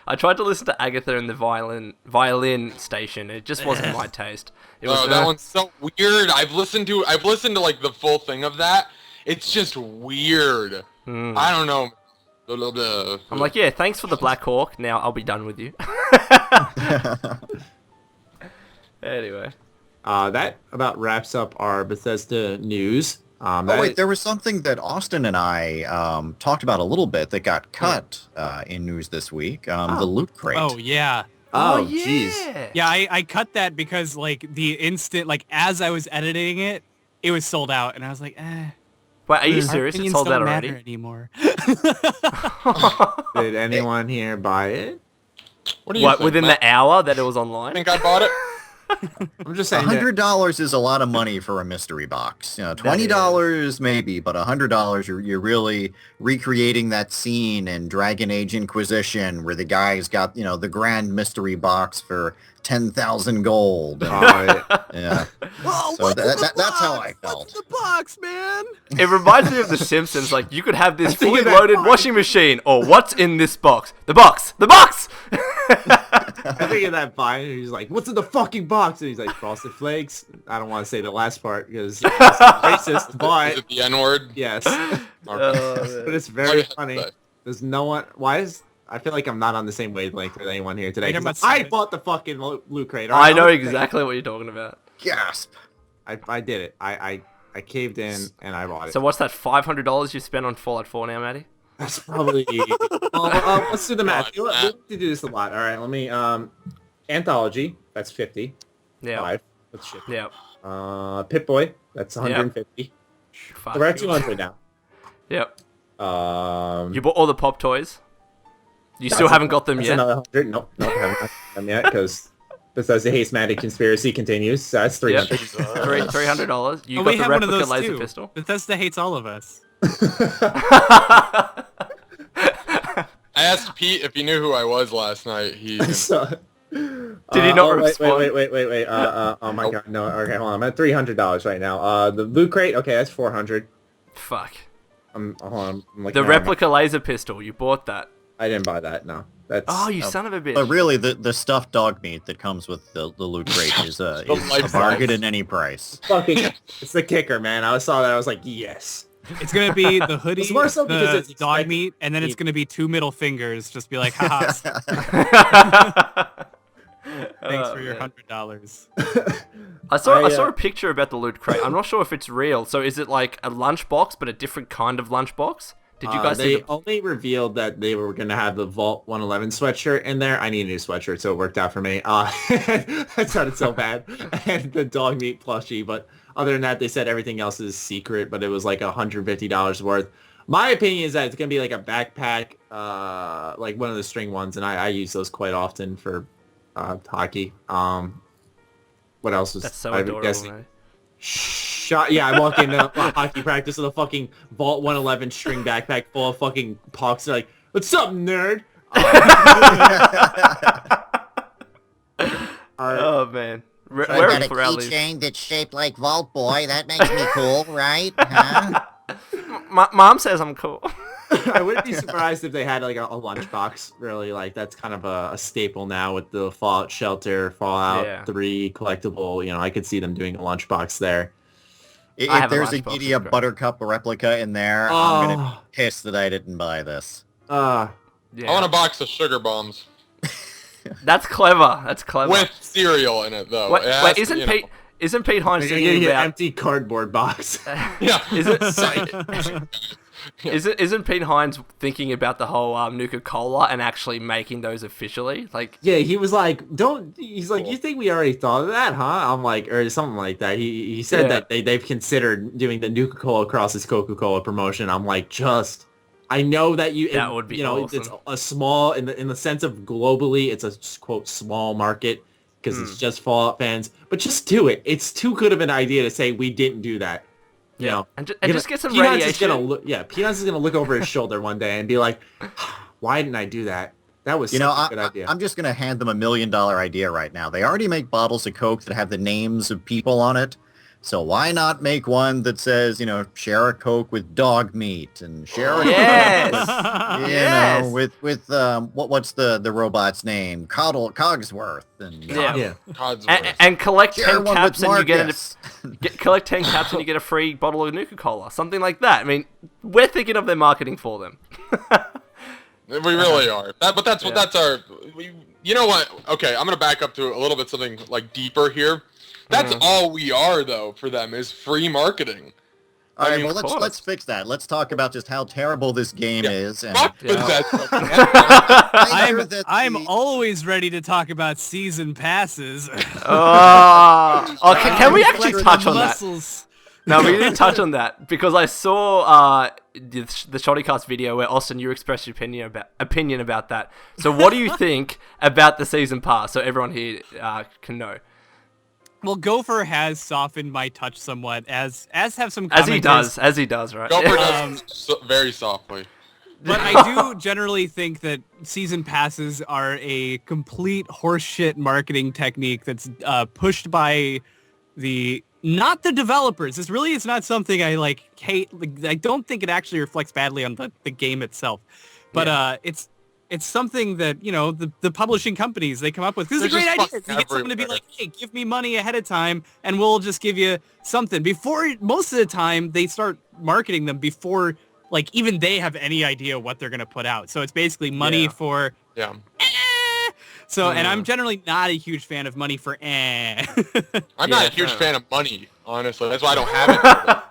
Speaker 2: I tried to listen to Agatha and the violin station. It just wasn't my taste. It was,
Speaker 3: that one's so weird. I've listened to like the full thing of that. It's just weird. I don't know.
Speaker 2: I'm like, yeah, thanks for the Black Hawk. Now I'll be done with you. Anyway.
Speaker 1: That about wraps up our Bethesda news.
Speaker 5: Wait, there was something that Austin and I talked about a little bit that got cut in news this week. The Loot Crate.
Speaker 4: Oh, yeah.
Speaker 1: Oh, jeez.
Speaker 4: Yeah, I cut that because, like, the instant, like, as I was editing it, it was sold out, and I was like, eh.
Speaker 2: Wait, are you serious? It's sold out already?
Speaker 4: Anymore.
Speaker 1: Did anyone here buy it?
Speaker 3: What do you think,
Speaker 2: within
Speaker 3: Matt?
Speaker 2: the hour that it was online?
Speaker 3: I think I bought it.
Speaker 1: I'm just saying.
Speaker 5: $100 is a lot of money for a mystery box. You know, $20 maybe, but $100 you're really recreating that scene in Dragon Age Inquisition where the guy's got the grand mystery box for 10,000 gold. Yeah.
Speaker 4: Whoa,
Speaker 5: so that's how I felt.
Speaker 4: What's the box, man?
Speaker 2: It reminds me of The Simpsons. Like, you could have this fully loaded washing machine, or what's in this box? The box! The box!
Speaker 1: I think of that vine, and he's like, "What's in the fucking box?" And he's like, "Frosted Flakes." I don't want to say the last part because it's racist, but
Speaker 3: Is it the N-word?
Speaker 1: yes, but it's very funny. There's no one. Why is? I feel like I'm not on the same wavelength with anyone here today. 'Cause I bought the fucking Loot Crate.
Speaker 2: I know exactly what you're talking about.
Speaker 5: Gasp!
Speaker 1: I did it. I caved in and I bought it.
Speaker 2: So what's that $500 you spent on Fallout 4 now, Matty?
Speaker 1: That's probably. Let's do the math. We'll do this a lot. All right, let me. Anthology. That's 50.
Speaker 2: Yeah.
Speaker 1: 5. That's shit.
Speaker 2: Yeah.
Speaker 1: Pip-Boy. That's 150.
Speaker 2: Fuck.
Speaker 1: So we're at 200 now.
Speaker 2: Yep.
Speaker 1: You
Speaker 2: bought all the pop toys? You still haven't got them yet?
Speaker 1: Another 100. Nope, haven't got them yet because Bethesda Hates Matty conspiracy continues. So that's 300.
Speaker 2: Yep. $300. You got
Speaker 4: we
Speaker 2: the
Speaker 4: have one of
Speaker 2: replica
Speaker 4: those
Speaker 2: laser
Speaker 4: too.
Speaker 2: pistol?
Speaker 4: Bethesda hates all of us.
Speaker 3: I asked Pete if he knew who I was last night. He
Speaker 2: Did he not respond?
Speaker 1: Wait. Oh my god, no. Okay, hold on. I'm at $300 right now. The Loot Crate. Okay, that's 400.
Speaker 2: Fuck.
Speaker 1: Hold on. I'm like,
Speaker 2: The replica laser pistol. You bought that.
Speaker 1: I didn't buy that. No. That's.
Speaker 2: Oh, you son of a bitch.
Speaker 5: But really, the stuffed dog meat that comes with the Loot Crate is a bargain at any price.
Speaker 1: Fucking. It's the kicker, man. I saw that. I was like, yes.
Speaker 4: It's gonna be the hoodie,
Speaker 1: It's more so because
Speaker 4: the
Speaker 1: it's
Speaker 4: dog meat, and then it's gonna be 2 middle fingers. Just be like, haha. Thanks for your $100.
Speaker 2: I saw a picture about the Loot Crate. I'm not sure if it's real. So is it like a lunchbox, but a different kind of lunchbox? Did you guys see?
Speaker 1: They only revealed that they were going to have the Vault 111 sweatshirt in there. I need a new sweatshirt, so it worked out for me. That sounded so bad. And the dog meat plushie, but other than that, they said everything else is secret, but it was like $150 worth. My opinion is that it's going to be like a backpack, like one of the string ones, and I use those quite often for hockey. What else was?
Speaker 2: That's so adorable, man.
Speaker 1: Yeah, I walk into hockey practice with a fucking Vault 111 string backpack full of fucking pucks. They're like, "What's up, nerd?"
Speaker 2: Oh man,
Speaker 6: I got a keychain that's shaped like Vault Boy. That makes me cool, right? Huh?
Speaker 2: My mom says I'm cool.
Speaker 1: I wouldn't be surprised if they had like a lunchbox. Really, like that's kind of a staple now with the Fallout Shelter, Fallout 3 collectible. I could see them doing a lunchbox there.
Speaker 5: If there's a Gidea Buttercup replica in there, I'm gonna be pissed that I didn't buy this.
Speaker 3: I want a box of sugar bombs.
Speaker 2: That's clever. That's clever.
Speaker 3: With cereal in it, though.
Speaker 2: Wait, isn't Pete Hines thinking about
Speaker 1: empty cardboard box?
Speaker 3: Yeah.
Speaker 2: Is it? Isn't Pete Hines thinking about the whole Nuka-Cola and actually making those officially? Like,
Speaker 1: yeah, he was like, he's like, you think we already thought of that, huh? I'm like, or something like that. He said that they've considered doing the Nuka-Cola crosses Coca-Cola promotion. I'm like, I know that
Speaker 2: that would be awesome.
Speaker 1: It's a small, in the sense of globally, it's a quote small market because it's just Fallout fans, but just do it. It's too good of an idea to say we didn't do that. You know,
Speaker 2: and just get some radiation.
Speaker 1: Peanuts is gonna look over his shoulder one day and be like, "Why didn't I do that? That was such a good idea."
Speaker 5: I'm just gonna hand them $1 million idea right now. They already make bottles of Coke that have the names of people on it, so why not make one that says, share a Coke with dog meat and share a Coke with what's the robot's name? Cogsworth and
Speaker 3: Cogsworth.
Speaker 2: And collect 10 caps and you collect 10 caps and you get a free bottle of Nuka-Cola, something like that. I mean, we're thinking of their marketing for them.
Speaker 3: We really are. That's our. You know what? Okay, I'm gonna back up to a little bit something like deeper here. That's all we are, though, for them, is free marketing.
Speaker 5: All right, let's fix that. Let's talk about just how terrible this game is. And,
Speaker 4: I'm always ready to talk about season passes.
Speaker 2: Can we actually touch on that? No, we didn't touch on that because I saw the ShoddyCast video where Austin, you expressed your opinion about that. So, what do you think about the season pass? So everyone here can know.
Speaker 4: Well, Gopher has softened my touch somewhat, as have some commenters.
Speaker 2: As he does, right?
Speaker 3: Gopher does very softly.
Speaker 4: But I do generally think that season passes are a complete horseshit marketing technique that's pushed by not the developers. It's not something I hate. I don't think it actually reflects badly on the game itself. But it's something that, the publishing companies, they come up with. This is a great idea. You get someone to be like, hey, give me money ahead of time and we'll just give you something. Most of the time, they start marketing them before, even they have any idea what they're going to put out. So it's basically money for...
Speaker 3: Yeah.
Speaker 4: So, and I'm generally not a huge fan of money for
Speaker 3: I'm not a huge fan of money, honestly. That's why I don't have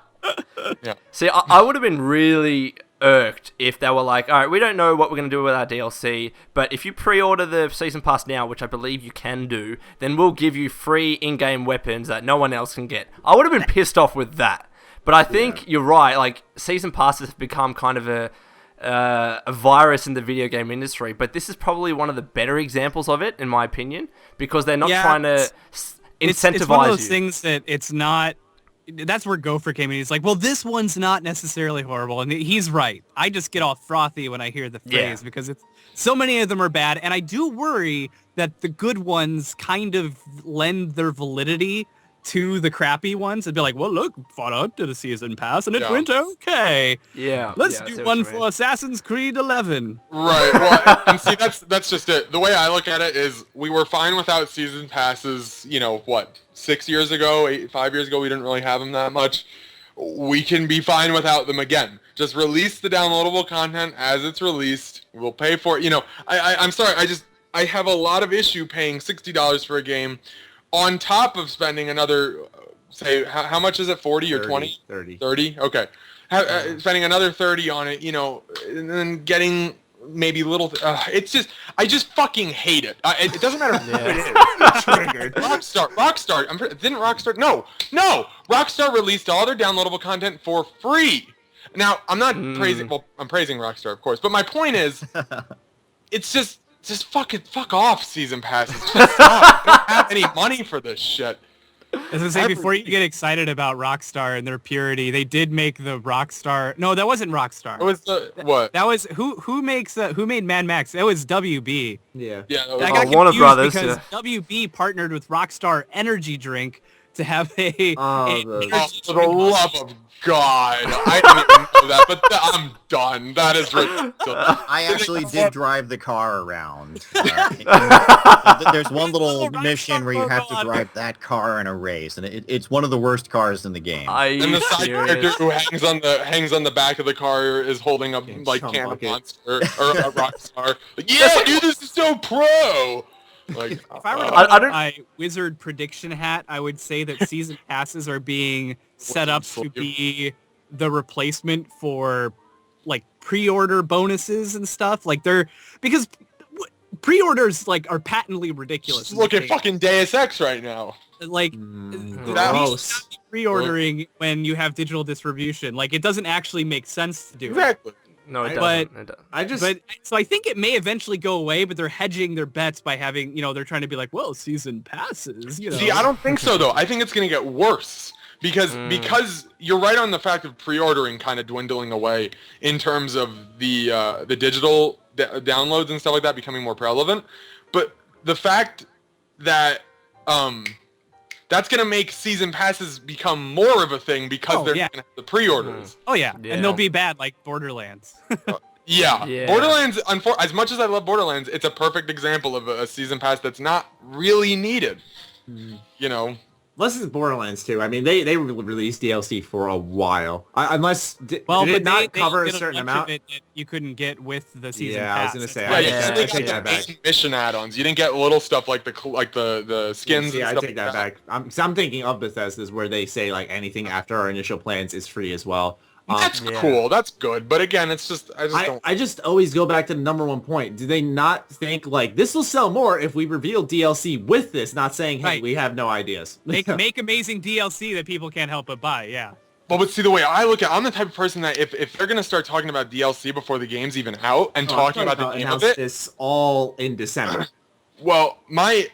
Speaker 3: it.
Speaker 2: See, I would have been really irked if they were like, all right, we don't know what we're going to do with our DLC, but if you pre-order the season pass now, which I believe you can do, then we'll give you free in-game weapons that no one else can get. I would have been pissed off with that. But I think you're right, season passes have become kind of a virus in the video game industry, but this is probably one of the better examples of it, in my opinion, because they're not trying to incentivize
Speaker 4: it's one of those things that it's not... That's where Gopher came in. He's like, well, this one's not necessarily horrible. And he's right. I just get all frothy when I hear the phrase because so many of them are bad. And I do worry that the good ones kind of lend their validity to the crappy ones and be like, well, look, Fallout did a season pass and it went okay.
Speaker 2: Yeah.
Speaker 4: Let's do one for Assassin's Creed 11.
Speaker 3: Right. Well, and see, that's just it. The way I look at it is we were fine without season passes, 5 years ago, we didn't really have them that much. We can be fine without them again. Just release the downloadable content as it's released. We'll pay for it. I'm sorry. I have a lot of issue paying $60 for a game on top of spending another, say, how much is it, 40 or 20?
Speaker 1: 30.
Speaker 3: 30? Okay. Spending another 30 on it, and then getting maybe little... I just fucking hate it. It doesn't matter who it is. Triggered. Rockstar. Didn't Rockstar... No. Rockstar released all their downloadable content for free. Now, I'm not praising... Well, I'm praising Rockstar, of course. But my point is, it's just fuck off, season passes. Just stop. I don't have any money for this shit.
Speaker 4: As I say, before you get excited about Rockstar and their purity, they did make the Rockstar. No, that wasn't Rockstar.
Speaker 3: It was what?
Speaker 4: That was who made Mad Max? That was WB.
Speaker 1: Yeah.
Speaker 4: I got
Speaker 2: Warner Brothers
Speaker 4: because WB partnered with Rockstar Energy Drink to have a
Speaker 3: for the love of God, I didn't even know that, but I'm done. That is ridiculous.
Speaker 5: I actually did drive the car around. There's one little mission where you have to drive that car in a race, and it's one of the worst cars in the game.
Speaker 3: And the side character who hangs on the back of the car is holding a can of Monster or a Rockstar. Dude, this is so pro.
Speaker 4: If I were to put my wizard prediction hat, I would say that season passes are being set up to be the replacement for like pre-order bonuses and stuff. Like because pre-orders like are patently ridiculous.
Speaker 3: Look at fucking Deus Ex right now.
Speaker 4: Like pre-ordering when you have digital distribution, like it doesn't actually make sense to do.
Speaker 3: Exactly.
Speaker 2: No, it doesn't.
Speaker 4: So I think it may eventually go away, but they're hedging their bets by having, they're trying to be like, well, season passes.
Speaker 3: See, I don't think so though. I think it's gonna get worse because you're right on the fact of pre-ordering kind of dwindling away in terms of the digital downloads and stuff like that becoming more prevalent. But the fact that that's going to make season passes become more of a thing because they're going to have the pre-orders.
Speaker 4: Oh, yeah. And they'll be bad like Borderlands.
Speaker 3: Yeah. Borderlands, as much as I love Borderlands, it's a perfect example of a season pass that's not really needed.
Speaker 1: Unless it's Borderlands 2. I mean, they released DLC for a while. Did it not cover a certain amount?
Speaker 4: That you couldn't get with the season pass.
Speaker 1: Yeah, I was gonna say.
Speaker 3: I take that back. Mission add-ons. You didn't get little stuff like the skins.
Speaker 1: Yeah, I take that back. I'm thinking of Bethesda's where they say like anything after our initial plans is free as well.
Speaker 3: That's cool. That's good. But again, it's just
Speaker 1: I just always go back to the number one point. Do they not think like this will sell more if we reveal DLC with this? Not saying, hey, we have no ideas.
Speaker 4: Make amazing DLC that people can't help but buy. Yeah.
Speaker 3: But see, the way I look at it, I'm the type of person that if they're going to start talking about DLC before the game's even out and talking about the game of it.
Speaker 1: This all in December.
Speaker 3: Well, my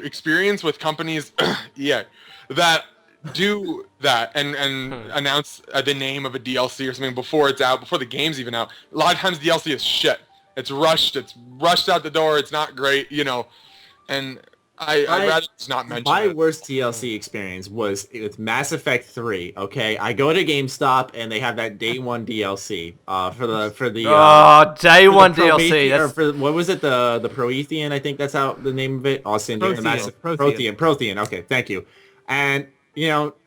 Speaker 3: experience with companies, that do that and announce the name of a DLC or something before it's out, before the game's even out. A lot of times DLC is shit. It's rushed out the door. It's not great, and I'd rather just not mention
Speaker 1: my
Speaker 3: it.
Speaker 1: worst DLC experience was with Mass Effect 3. Okay, I go to GameStop and they have that day one DLC for the
Speaker 2: day one DLC.
Speaker 1: What was it, the Promethean? I think that's how the name of it. Austin, Prothean. Okay, thank you. And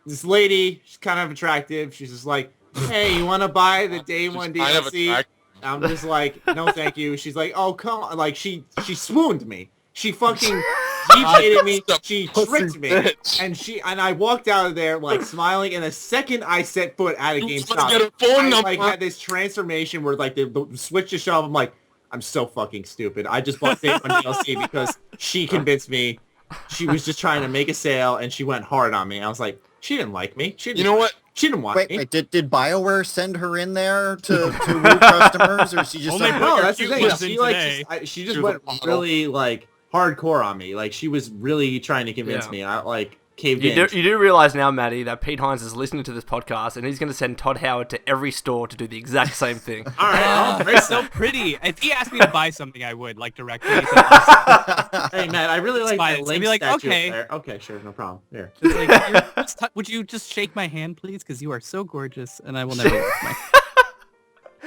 Speaker 1: this lady, she's kind of attractive. She's just like, hey, you want to buy the day one DLC? I'm just like, no, thank you. She's like, oh, come on. Like, she swooned me. She fucking deviated me. She tricked me. And I walked out of there, like, smiling. And the second I set foot out of GameStop, I had this transformation where, like, the switch to shove. I'm like, I'm so fucking stupid. I just bought day one DLC because she convinced me. She was just trying to make a sale, and she went hard on me. I was like, she didn't like me. She didn't want me.
Speaker 5: Wait, did BioWare send her in there to woo customers, or she just...
Speaker 1: No, that's the thing. She just went really, like, hardcore on me. Like, she was really trying to convince me. I, like...
Speaker 2: You do realize now, Matty, that Pete Hines is listening to this podcast, and he's going to send Todd Howard to every store to do the exact same thing.
Speaker 1: All right,
Speaker 4: it's so pretty. If he asked me to buy something, I would, like, directly.
Speaker 1: Hey, Matt, I really like that Link statue there. Okay, sure, no problem. Here.
Speaker 4: Like, would you just shake my hand, please? Because you are so gorgeous, and I will never lift my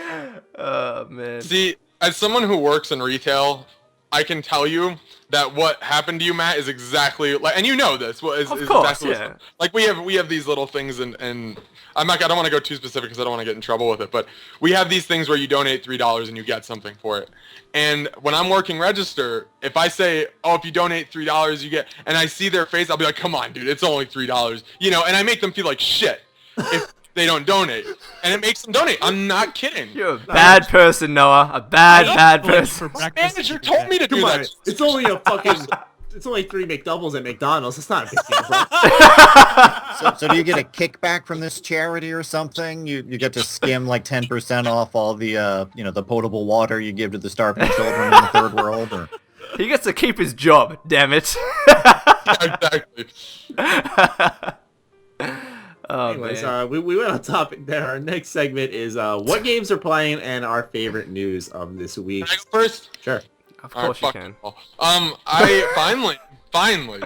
Speaker 4: hand.
Speaker 2: Oh, man.
Speaker 3: See, as someone who works in retail, I can tell you that what happened to you, Matt, is exactly like, and you know this.
Speaker 2: Of course, yeah.
Speaker 3: Like we have these little things, and I don't want to go too specific because I don't want to get in trouble with it. But we have these things where you donate $3 and you get something for it. And when I'm working register, if I say, oh, if you donate $3, you get, and I see their face, I'll be like, come on, dude, it's only $3, and I make them feel like shit if they don't donate, and it makes them donate. I'm not kidding.
Speaker 2: You're a bad person, Noah. A bad person.
Speaker 3: Manager told me to do that.
Speaker 1: It's only it's only 3 McDoubles at McDonald's. It's not a big deal, bro.
Speaker 5: So do you get a kickback from this charity or something? You get to skim like 10% off all the the potable water you give to the starving children in the third world, or...
Speaker 2: He gets to keep his job, damn it.
Speaker 3: Exactly.
Speaker 1: Anyways, we went on topic there. Our next segment is what games are playing and our favorite news of this week.
Speaker 3: Can I go first?
Speaker 1: Sure.
Speaker 2: Of course you can.
Speaker 3: I finally.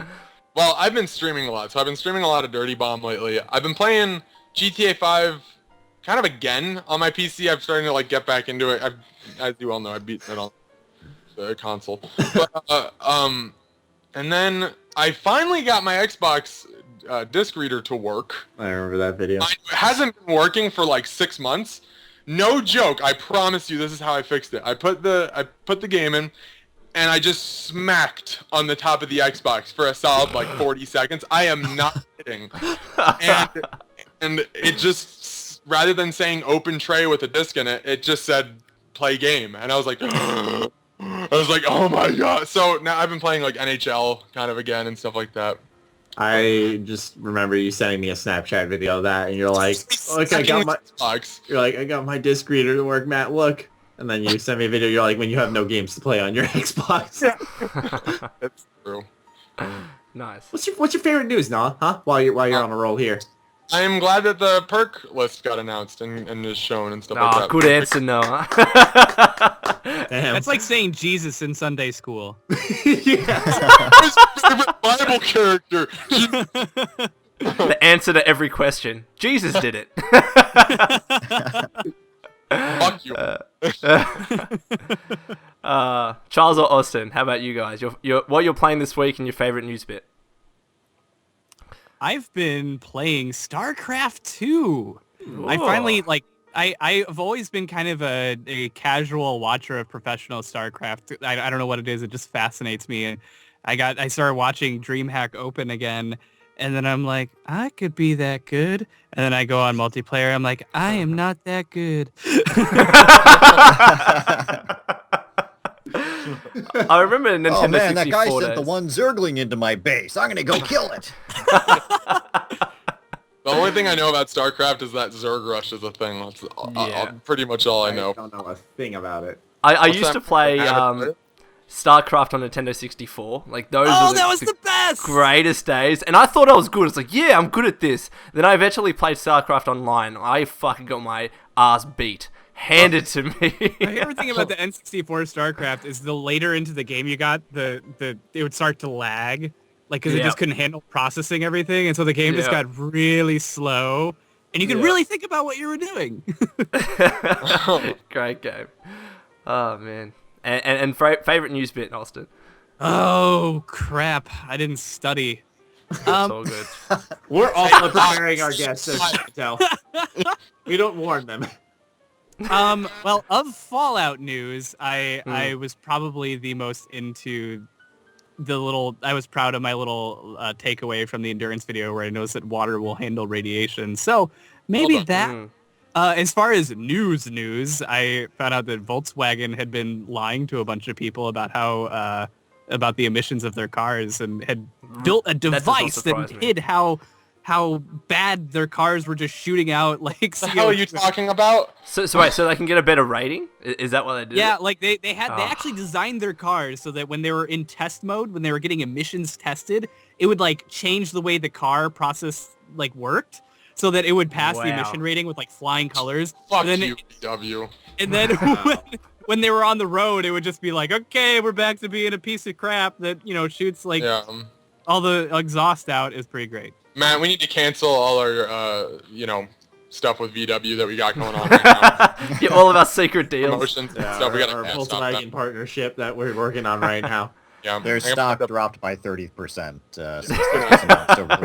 Speaker 3: Well, I've been streaming a lot, so I've been streaming a lot of Dirty Bomb lately. I've been playing GTA 5 kind of again on my PC. I'm starting to like get back into it. As you all know, I've beaten it on the console. But, and then I finally got my Xbox disc reader to work.
Speaker 1: I remember that video.
Speaker 3: It hasn't been working for like 6 months. No joke. I promise you, this is how I fixed it. I put the game in, and I just smacked on the top of the Xbox for a solid like 40 seconds. I am not kidding. And it just rather than saying open tray with a disc in it, it just said play game. And I was like, oh my god. So now I've been playing like NHL kind of again and stuff like that.
Speaker 1: I just remember you sending me a Snapchat video of that, and you're like, "Look, I got my." You're like, "I got my disc reader to work, Matt. Look." And then you send me a video. You're like, "When you have no games to play on your Xbox."
Speaker 3: That's true.
Speaker 2: Nice.
Speaker 1: What's your favorite news, Noah? Huh? While you're on a roll here.
Speaker 3: I am glad that the perk list got announced and is shown and stuff like that.
Speaker 2: Good answer, Noah.
Speaker 1: Damn.
Speaker 4: That's like saying Jesus in Sunday school.
Speaker 3: Bible character.
Speaker 2: The answer to every question. Jesus did it.
Speaker 3: Fuck you.
Speaker 2: Charles or Austin, how about you guys? What you're playing this week and your favorite news bit?
Speaker 4: I've been playing StarCraft 2. I finally, I've always been kind of a casual watcher of professional StarCraft. I don't know what it is. It just fascinates me. And I started watching DreamHack Open again. And then I'm like, I could be that good. And then I go on multiplayer. I'm like, I am not that good.
Speaker 2: I remember Nintendo 64
Speaker 5: Oh man, that guy
Speaker 2: days.
Speaker 5: sent the one Zergling into my base. I'm gonna go kill it.
Speaker 3: The only thing I know about StarCraft is that Zerg Rush is a thing. That's pretty much all I know.
Speaker 1: I don't know a thing about it.
Speaker 2: I used to play StarCraft on Nintendo 64. Like those were
Speaker 4: that was the best!
Speaker 2: Greatest days. And I thought I was good. It's like, yeah, I'm good at this. Then I eventually played StarCraft Online. I fucking got my ass beat. Handed to me.
Speaker 4: My favorite thing about the N64 StarCraft is the later into the game you got, it would start to lag. Like, because it just couldn't handle processing everything. And so the game just got really slow. And you could really think about what you were doing.
Speaker 2: Great game. Oh, man. And favorite news bit, Austin?
Speaker 4: Oh, crap. I didn't study.
Speaker 2: It's all good.
Speaker 1: We're also preparing our guests, as you can tell. We don't warn them.
Speaker 4: Well, of Fallout news, I was probably the most into I was proud of my little takeaway from the endurance video where I noticed that water will handle radiation. So maybe that. As far as news, I found out that Volkswagen had been lying to a bunch of people about how about the emissions of their cars and had built a device that hid how bad their cars were just shooting out like CO2.
Speaker 3: What the hell are you talking about?
Speaker 2: So wait, so they can get a better rating? Is that what they did?
Speaker 4: Yeah, like they actually designed their cars so that when they were in test mode, when they were getting emissions tested, it would like change the way the car process like worked so that it would pass the emission rating with like flying colors.
Speaker 3: Fuck you, VW.
Speaker 4: And then when they were on the road, it would just be like, okay, we're back to being a piece of crap that, shoots like all the exhaust out. Is pretty great.
Speaker 3: Matt, we need to cancel all our, stuff with VW that we got going on right now.
Speaker 2: Yeah, all of our secret deals.
Speaker 3: Promotions and stuff. We got
Speaker 1: our Volkswagen partnership that we're working on right now.
Speaker 3: Yeah,
Speaker 5: their stock dropped by 30%.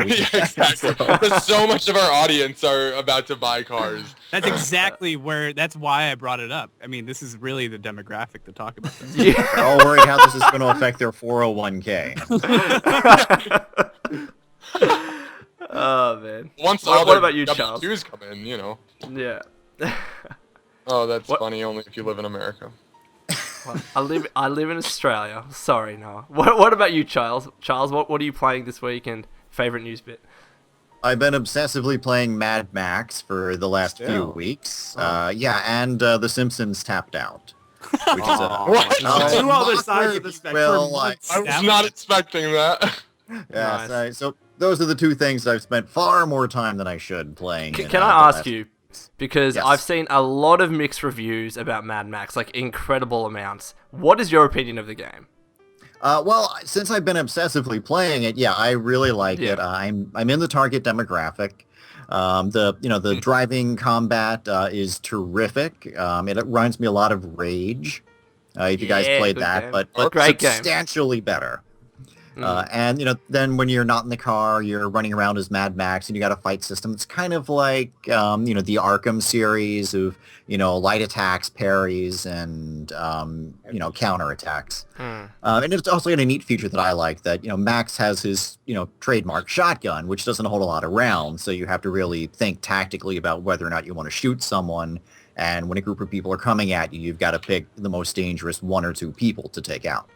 Speaker 3: Exactly. Because so much of our audience are about to buy cars.
Speaker 4: That's exactly that's why I brought it up. I mean, this is really the demographic to talk about this.
Speaker 5: They're all worried how this is going to affect their 401k.
Speaker 2: Oh man.
Speaker 3: What
Speaker 2: about you, Charles?
Speaker 3: W2s come in,
Speaker 2: Yeah.
Speaker 3: Oh, that's funny. Only if you live in America.
Speaker 2: Well, I live in Australia. Sorry, Noah. What about you, Charles? Charles, what are you playing this week and favorite news bit?
Speaker 5: I've been obsessively playing Mad Max for the last few weeks. And The Simpsons Tapped Out. Which is
Speaker 1: two other sides of the spectrum.
Speaker 3: I was not expecting that.
Speaker 5: Yeah, nice. So those are the two things I've spent far more time than I should playing.
Speaker 2: Can I ask you, because I've seen a lot of mixed reviews about Mad Max, like incredible amounts. What is your opinion of the game?
Speaker 5: Well, since I've been obsessively playing it, I really like it. I'm in the target demographic. The driving combat is terrific. It reminds me a lot of Rage. If you guys played that,
Speaker 2: game.
Speaker 5: but
Speaker 2: great
Speaker 5: substantially better. And, then when you're not in the car, you're running around as Mad Max, and you got a fight system. It's kind of like, the Arkham series of, light attacks, parries, and, counterattacks. And it's also got a neat feature that I like, that, Max has his, trademark shotgun, which doesn't hold a lot of rounds, so you have to really think tactically about whether or not you want to shoot someone. And when a group of people are coming at you, you've got to pick the most dangerous 1 or 2 people to take out.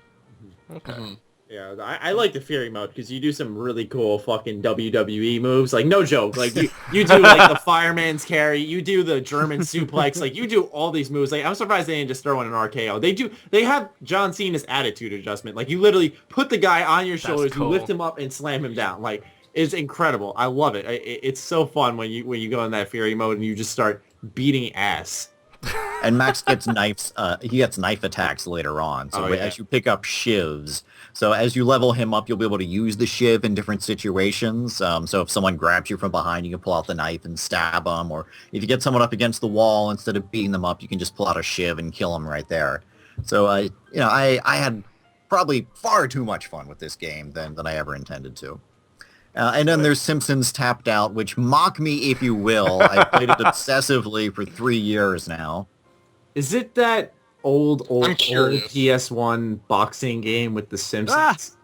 Speaker 2: Okay.
Speaker 1: Yeah, I like the Fury mode because you do some really cool fucking WWE moves. Like, no joke. Like, you do, like, the fireman's carry. You do the German suplex. Like, you do all these moves. Like, I'm surprised they didn't just throw in an RKO. They have John Cena's attitude adjustment. Like, you literally put the guy on your shoulders, cool. You lift him up and slam him down. Like, it's incredible. I love it. It's so fun when you go in that Fury mode and you just start beating ass.
Speaker 5: And Max gets knives. He gets knife attacks later on. So as you pick up shivs, so as you level him up, you'll be able to use the shiv in different situations. So if someone grabs you from behind, you can pull out the knife and stab them. Or if you get someone up against the wall, instead of beating them up, you can just pull out a shiv and kill them right there. So I had probably far too much fun with this game than I ever intended to. And then there's Simpsons Tapped Out, which, mock me if you will. I've played it obsessively for 3 years now.
Speaker 1: Is it that old PS1 boxing game with the Simpsons?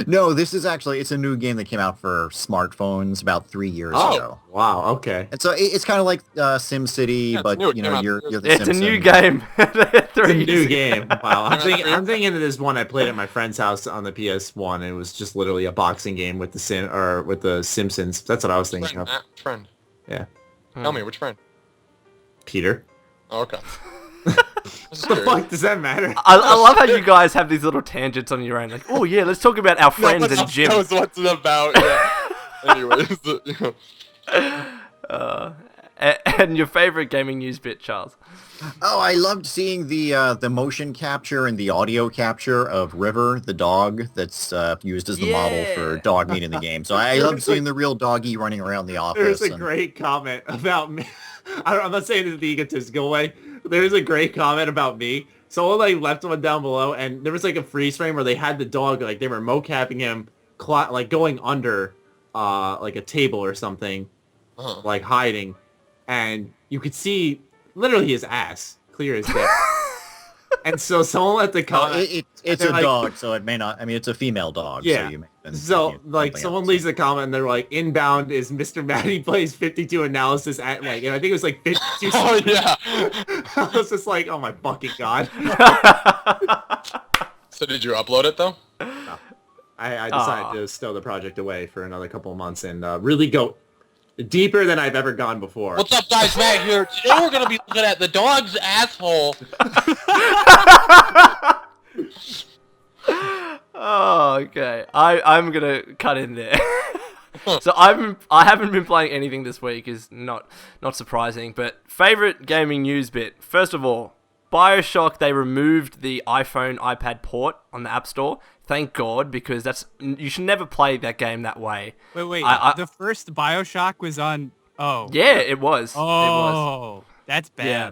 Speaker 5: No, this is actually, it's a new game that came out for smartphones about 3 years ago.
Speaker 1: Wow, okay.
Speaker 5: And so it's kind of like SimCity, but you're the
Speaker 2: It's
Speaker 5: Simpsons.
Speaker 2: a new game.
Speaker 1: It's a new game. Wow. I'm thinking of this one I played at my friend's house on the PS1. And it was just literally a boxing game with the Simpsons. That's what I was thinking of.
Speaker 3: Friend.
Speaker 1: Yeah.
Speaker 3: Tell me, which friend?
Speaker 1: Peter.
Speaker 3: Oh, okay.
Speaker 1: What the fuck does that matter?
Speaker 2: I love how you guys have these little tangents on your own. Like, oh yeah, let's talk about our friends and Jim.
Speaker 3: That was what's it about. Yeah. Anyways.
Speaker 2: And your favorite gaming news bit, Charles?
Speaker 5: Oh, I loved seeing the motion capture and the audio capture of River, the dog that's used as the model for dog meat in the game. So I loved seeing the real doggy running around the office.
Speaker 1: There's a great comment about me. I'm not saying this the egotistical way. There's a great comment about me. Someone left one down below, and there was a freeze frame where they had the dog, they were mocapping him, going under a table or something, hiding, and you could see literally his ass clear as day. And so someone left the comment.
Speaker 5: It's a dog, so it may not. I mean, it's a female dog.
Speaker 1: Yeah.
Speaker 5: So
Speaker 1: someone leaves a comment and they're like, inbound is MrMattyPlays 52 analysis at and I think it was 52.
Speaker 3: Oh yeah.
Speaker 1: I was just like, oh my fucking god.
Speaker 3: So did you upload it though?
Speaker 1: No. I decided to stow the project away for another couple of months and really go deeper than I've ever gone before.
Speaker 3: What's up, guys? Matt here. Today we're going to be looking at the dog's asshole.
Speaker 2: Oh, okay. I'm going to cut in there. So I haven't been playing anything this week, is not surprising, but favorite gaming news bit. First of all, BioShock, they removed the iPhone iPad port on the App Store. Thank God, because you should never play that game that way.
Speaker 4: Wait. The first BioShock was on... Oh.
Speaker 2: Yeah, it was.
Speaker 4: Oh, that's bad.
Speaker 2: Yeah.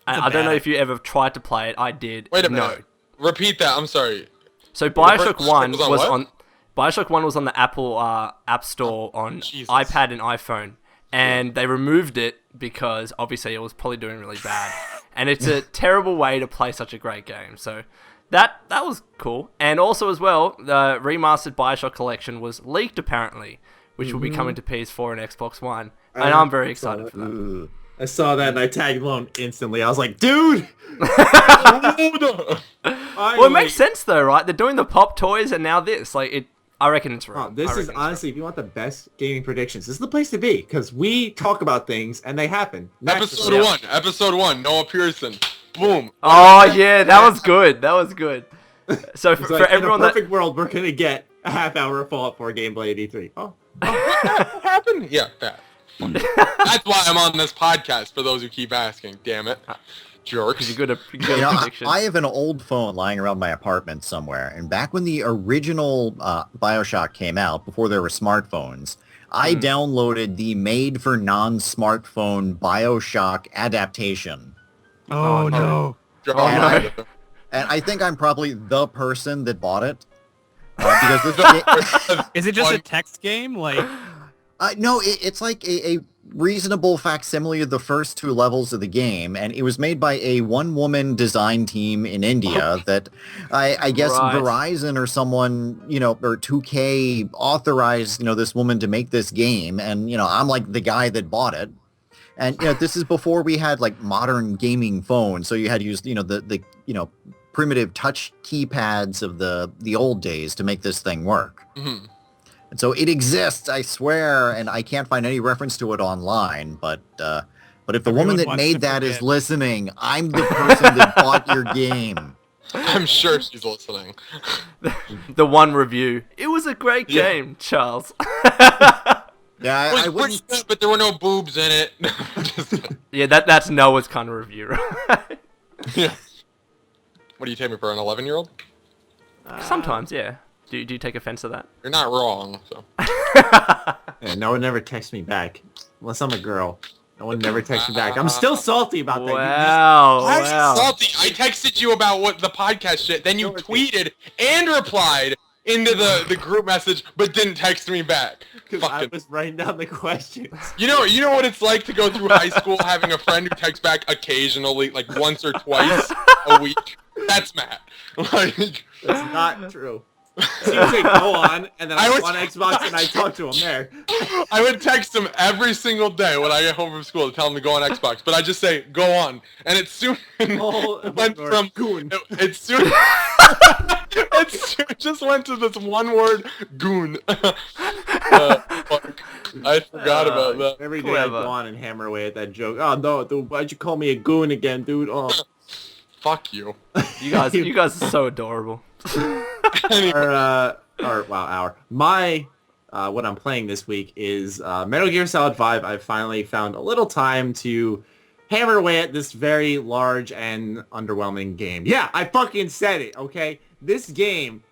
Speaker 2: I don't know if you ever tried to play it. I did.
Speaker 3: Wait a minute. No. Repeat that. I'm sorry.
Speaker 2: So BioShock 1 was on the Apple App Store on iPad and iPhone. And they removed it because obviously it was probably doing really bad. And it's a terrible way to play such a great game. So that was cool. And also as well, the remastered BioShock collection was leaked apparently, which will be coming to PS4 and Xbox One. And I'm very excited for that.
Speaker 1: I saw that and I tagged Lone instantly. I was like, dude!
Speaker 2: Well, it makes sense though, right? They're doing the pop toys and now this. I reckon it's right.
Speaker 1: This is honestly, if you want the best gaming predictions, this is the place to be because we talk about things and they happen.
Speaker 3: Episode 1, Noah Pearson. Boom.
Speaker 2: Oh yeah, that was good. So for everyone,
Speaker 1: in a perfect world, we're gonna get a half-hour of Fallout 4 gameplay at E3. Oh,
Speaker 3: what happened? Yeah, that. That's why I'm on this podcast. For those who keep asking, damn it. Jerks.
Speaker 2: You're good at predictions.
Speaker 5: I have an old phone lying around my apartment somewhere, and back when the original BioShock came out, before there were smartphones, I downloaded the made-for-non-smartphone BioShock adaptation.
Speaker 4: Oh, no.
Speaker 5: And I think I'm probably the person that bought it, because this
Speaker 4: is it just a text game? Like,
Speaker 5: no, it's like a reasonable facsimile of the first 2 levels of the game, and it was made by a one-woman design team in India that I guess Verizon or someone, or 2K authorized, this woman to make this game, and, I'm like the guy that bought it. And, this is before we had like modern gaming phones, so you had to use, the primitive touch keypads of the old days to make this thing work.
Speaker 3: Mm-hmm.
Speaker 5: And so it exists, I swear, and I can't find any reference to it online, but if the woman that made that is listening, I'm the person that bought your game.
Speaker 3: I'm sure she's listening.
Speaker 2: The one review. It was a great game, Charles.
Speaker 5: Yeah,
Speaker 3: I wouldn't... good, but there were no boobs in it.
Speaker 2: Yeah, that's Noah's kind of review, right?
Speaker 3: Yeah. What do you take me for, an 11-year-old?
Speaker 2: Sometimes, yeah. Do you take offense to that?
Speaker 3: You're not wrong, so.
Speaker 1: Yeah, no one never texts me back. Unless I'm a girl. No one never texts me back. I'm still salty about that.
Speaker 2: Wow.
Speaker 3: I'm salty. I texted you about what the podcast shit. Then you tweeted and replied into the group message, but didn't text me back.
Speaker 1: Because I was writing down the questions.
Speaker 3: You know what it's like to go through high school having a friend who texts back occasionally, like once or twice a week? That's Matt. Like,
Speaker 1: that's not true. So you say go on, and then I was on Xbox and I talk to him there.
Speaker 3: I would text him every single day when I get home from school to tell him to go on Xbox, but I just say go on, and it soon went from goon. It just went to this one word, goon. I forgot about that.
Speaker 1: Every day I go on and hammer away at that joke. Oh no, dude, why'd you call me a goon again, dude? Oh,
Speaker 3: fuck you.
Speaker 2: You guys are so adorable.
Speaker 1: My what I'm playing this week is Metal Gear Solid 5. I finally found a little time to hammer away at this very large and underwhelming game. Yeah, I fucking said it, okay? This game,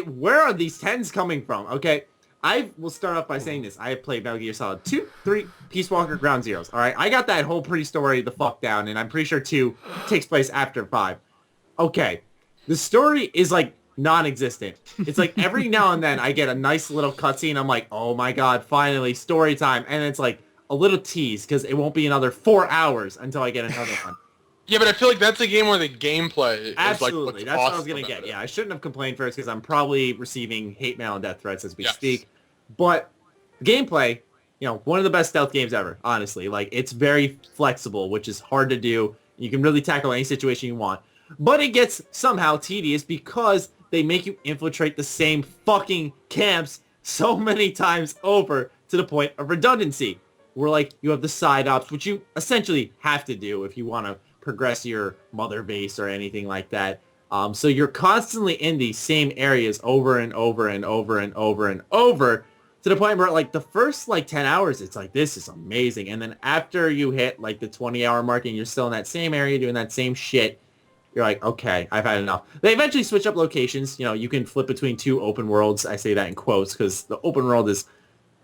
Speaker 1: where are these 10s coming from, okay? I will start off by saying this. I have played Metal Gear Solid 2, 3, Peace Walker, Ground Zeroes, alright? I got that whole pre-story the fuck down, and I'm pretty sure 2 takes place after 5. Okay, the story is, like, non-existent. It's like every now and then I get a nice little cutscene. I'm like, oh my god, finally, story time. And it's like a little tease because it won't be another 4 hours until I get another one.
Speaker 3: Yeah, but I feel like that's a game where the gameplay
Speaker 1: absolutely
Speaker 3: is like
Speaker 1: that's what I was gonna get. Yeah, I shouldn't have complained first because I'm probably receiving hate mail and death threats as we speak. But gameplay, one of the best stealth games ever. Honestly, like it's very flexible, which is hard to do. You can really tackle any situation you want. But it gets somehow tedious because they make you infiltrate the same fucking camps so many times over to the point of redundancy. Where, like, you have the side ops, which you essentially have to do if you want to progress your mother base or anything like that. So you're constantly in these same areas over and over and over and over and over to the point where, like, the first, 10 hours, it's like, this is amazing. And then after you hit, the 20-hour mark and you're still in that same area doing that same shit, you're like, okay, I've had enough. They eventually switch up locations. You can flip between 2 open worlds. I say that in quotes because the open world is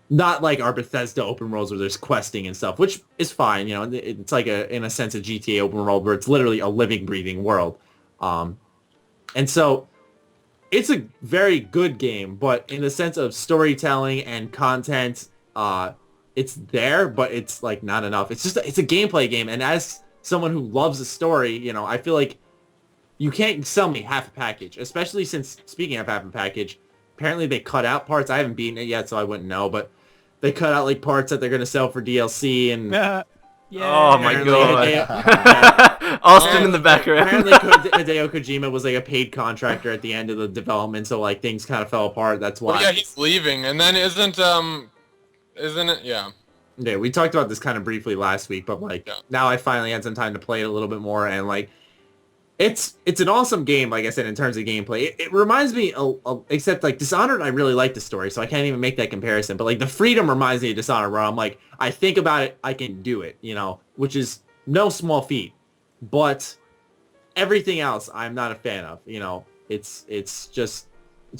Speaker 1: not like our Bethesda open worlds where there's questing and stuff, which is fine. It's like in a sense, a GTA open world where it's literally a living, breathing world. And so it's a very good game, but in the sense of storytelling and content, it's there, but it's not enough. It's a gameplay game. And as someone who loves the story, I feel like you can't sell me half a package, especially since, speaking of half a package, apparently they cut out parts. I haven't beaten it yet, so I wouldn't know, but they cut out parts that they're going to sell for DLC and...
Speaker 2: Oh my god. Austin in the background.
Speaker 1: Apparently Hideo Kojima was a paid contractor at the end of the development, so things kind of fell apart. That's why.
Speaker 3: Well, yeah, he's leaving, and then isn't it? Yeah.
Speaker 1: Yeah, we talked about this kind of briefly last week, but now I finally had some time to play it a little bit more, and it's an awesome game, like I said, in terms of gameplay. It reminds me, except Dishonored, I really like the story, so I can't even make that comparison. But the freedom reminds me of Dishonored, where I'm I think about it, I can do it, which is no small feat. But everything else, I'm not a fan of. It's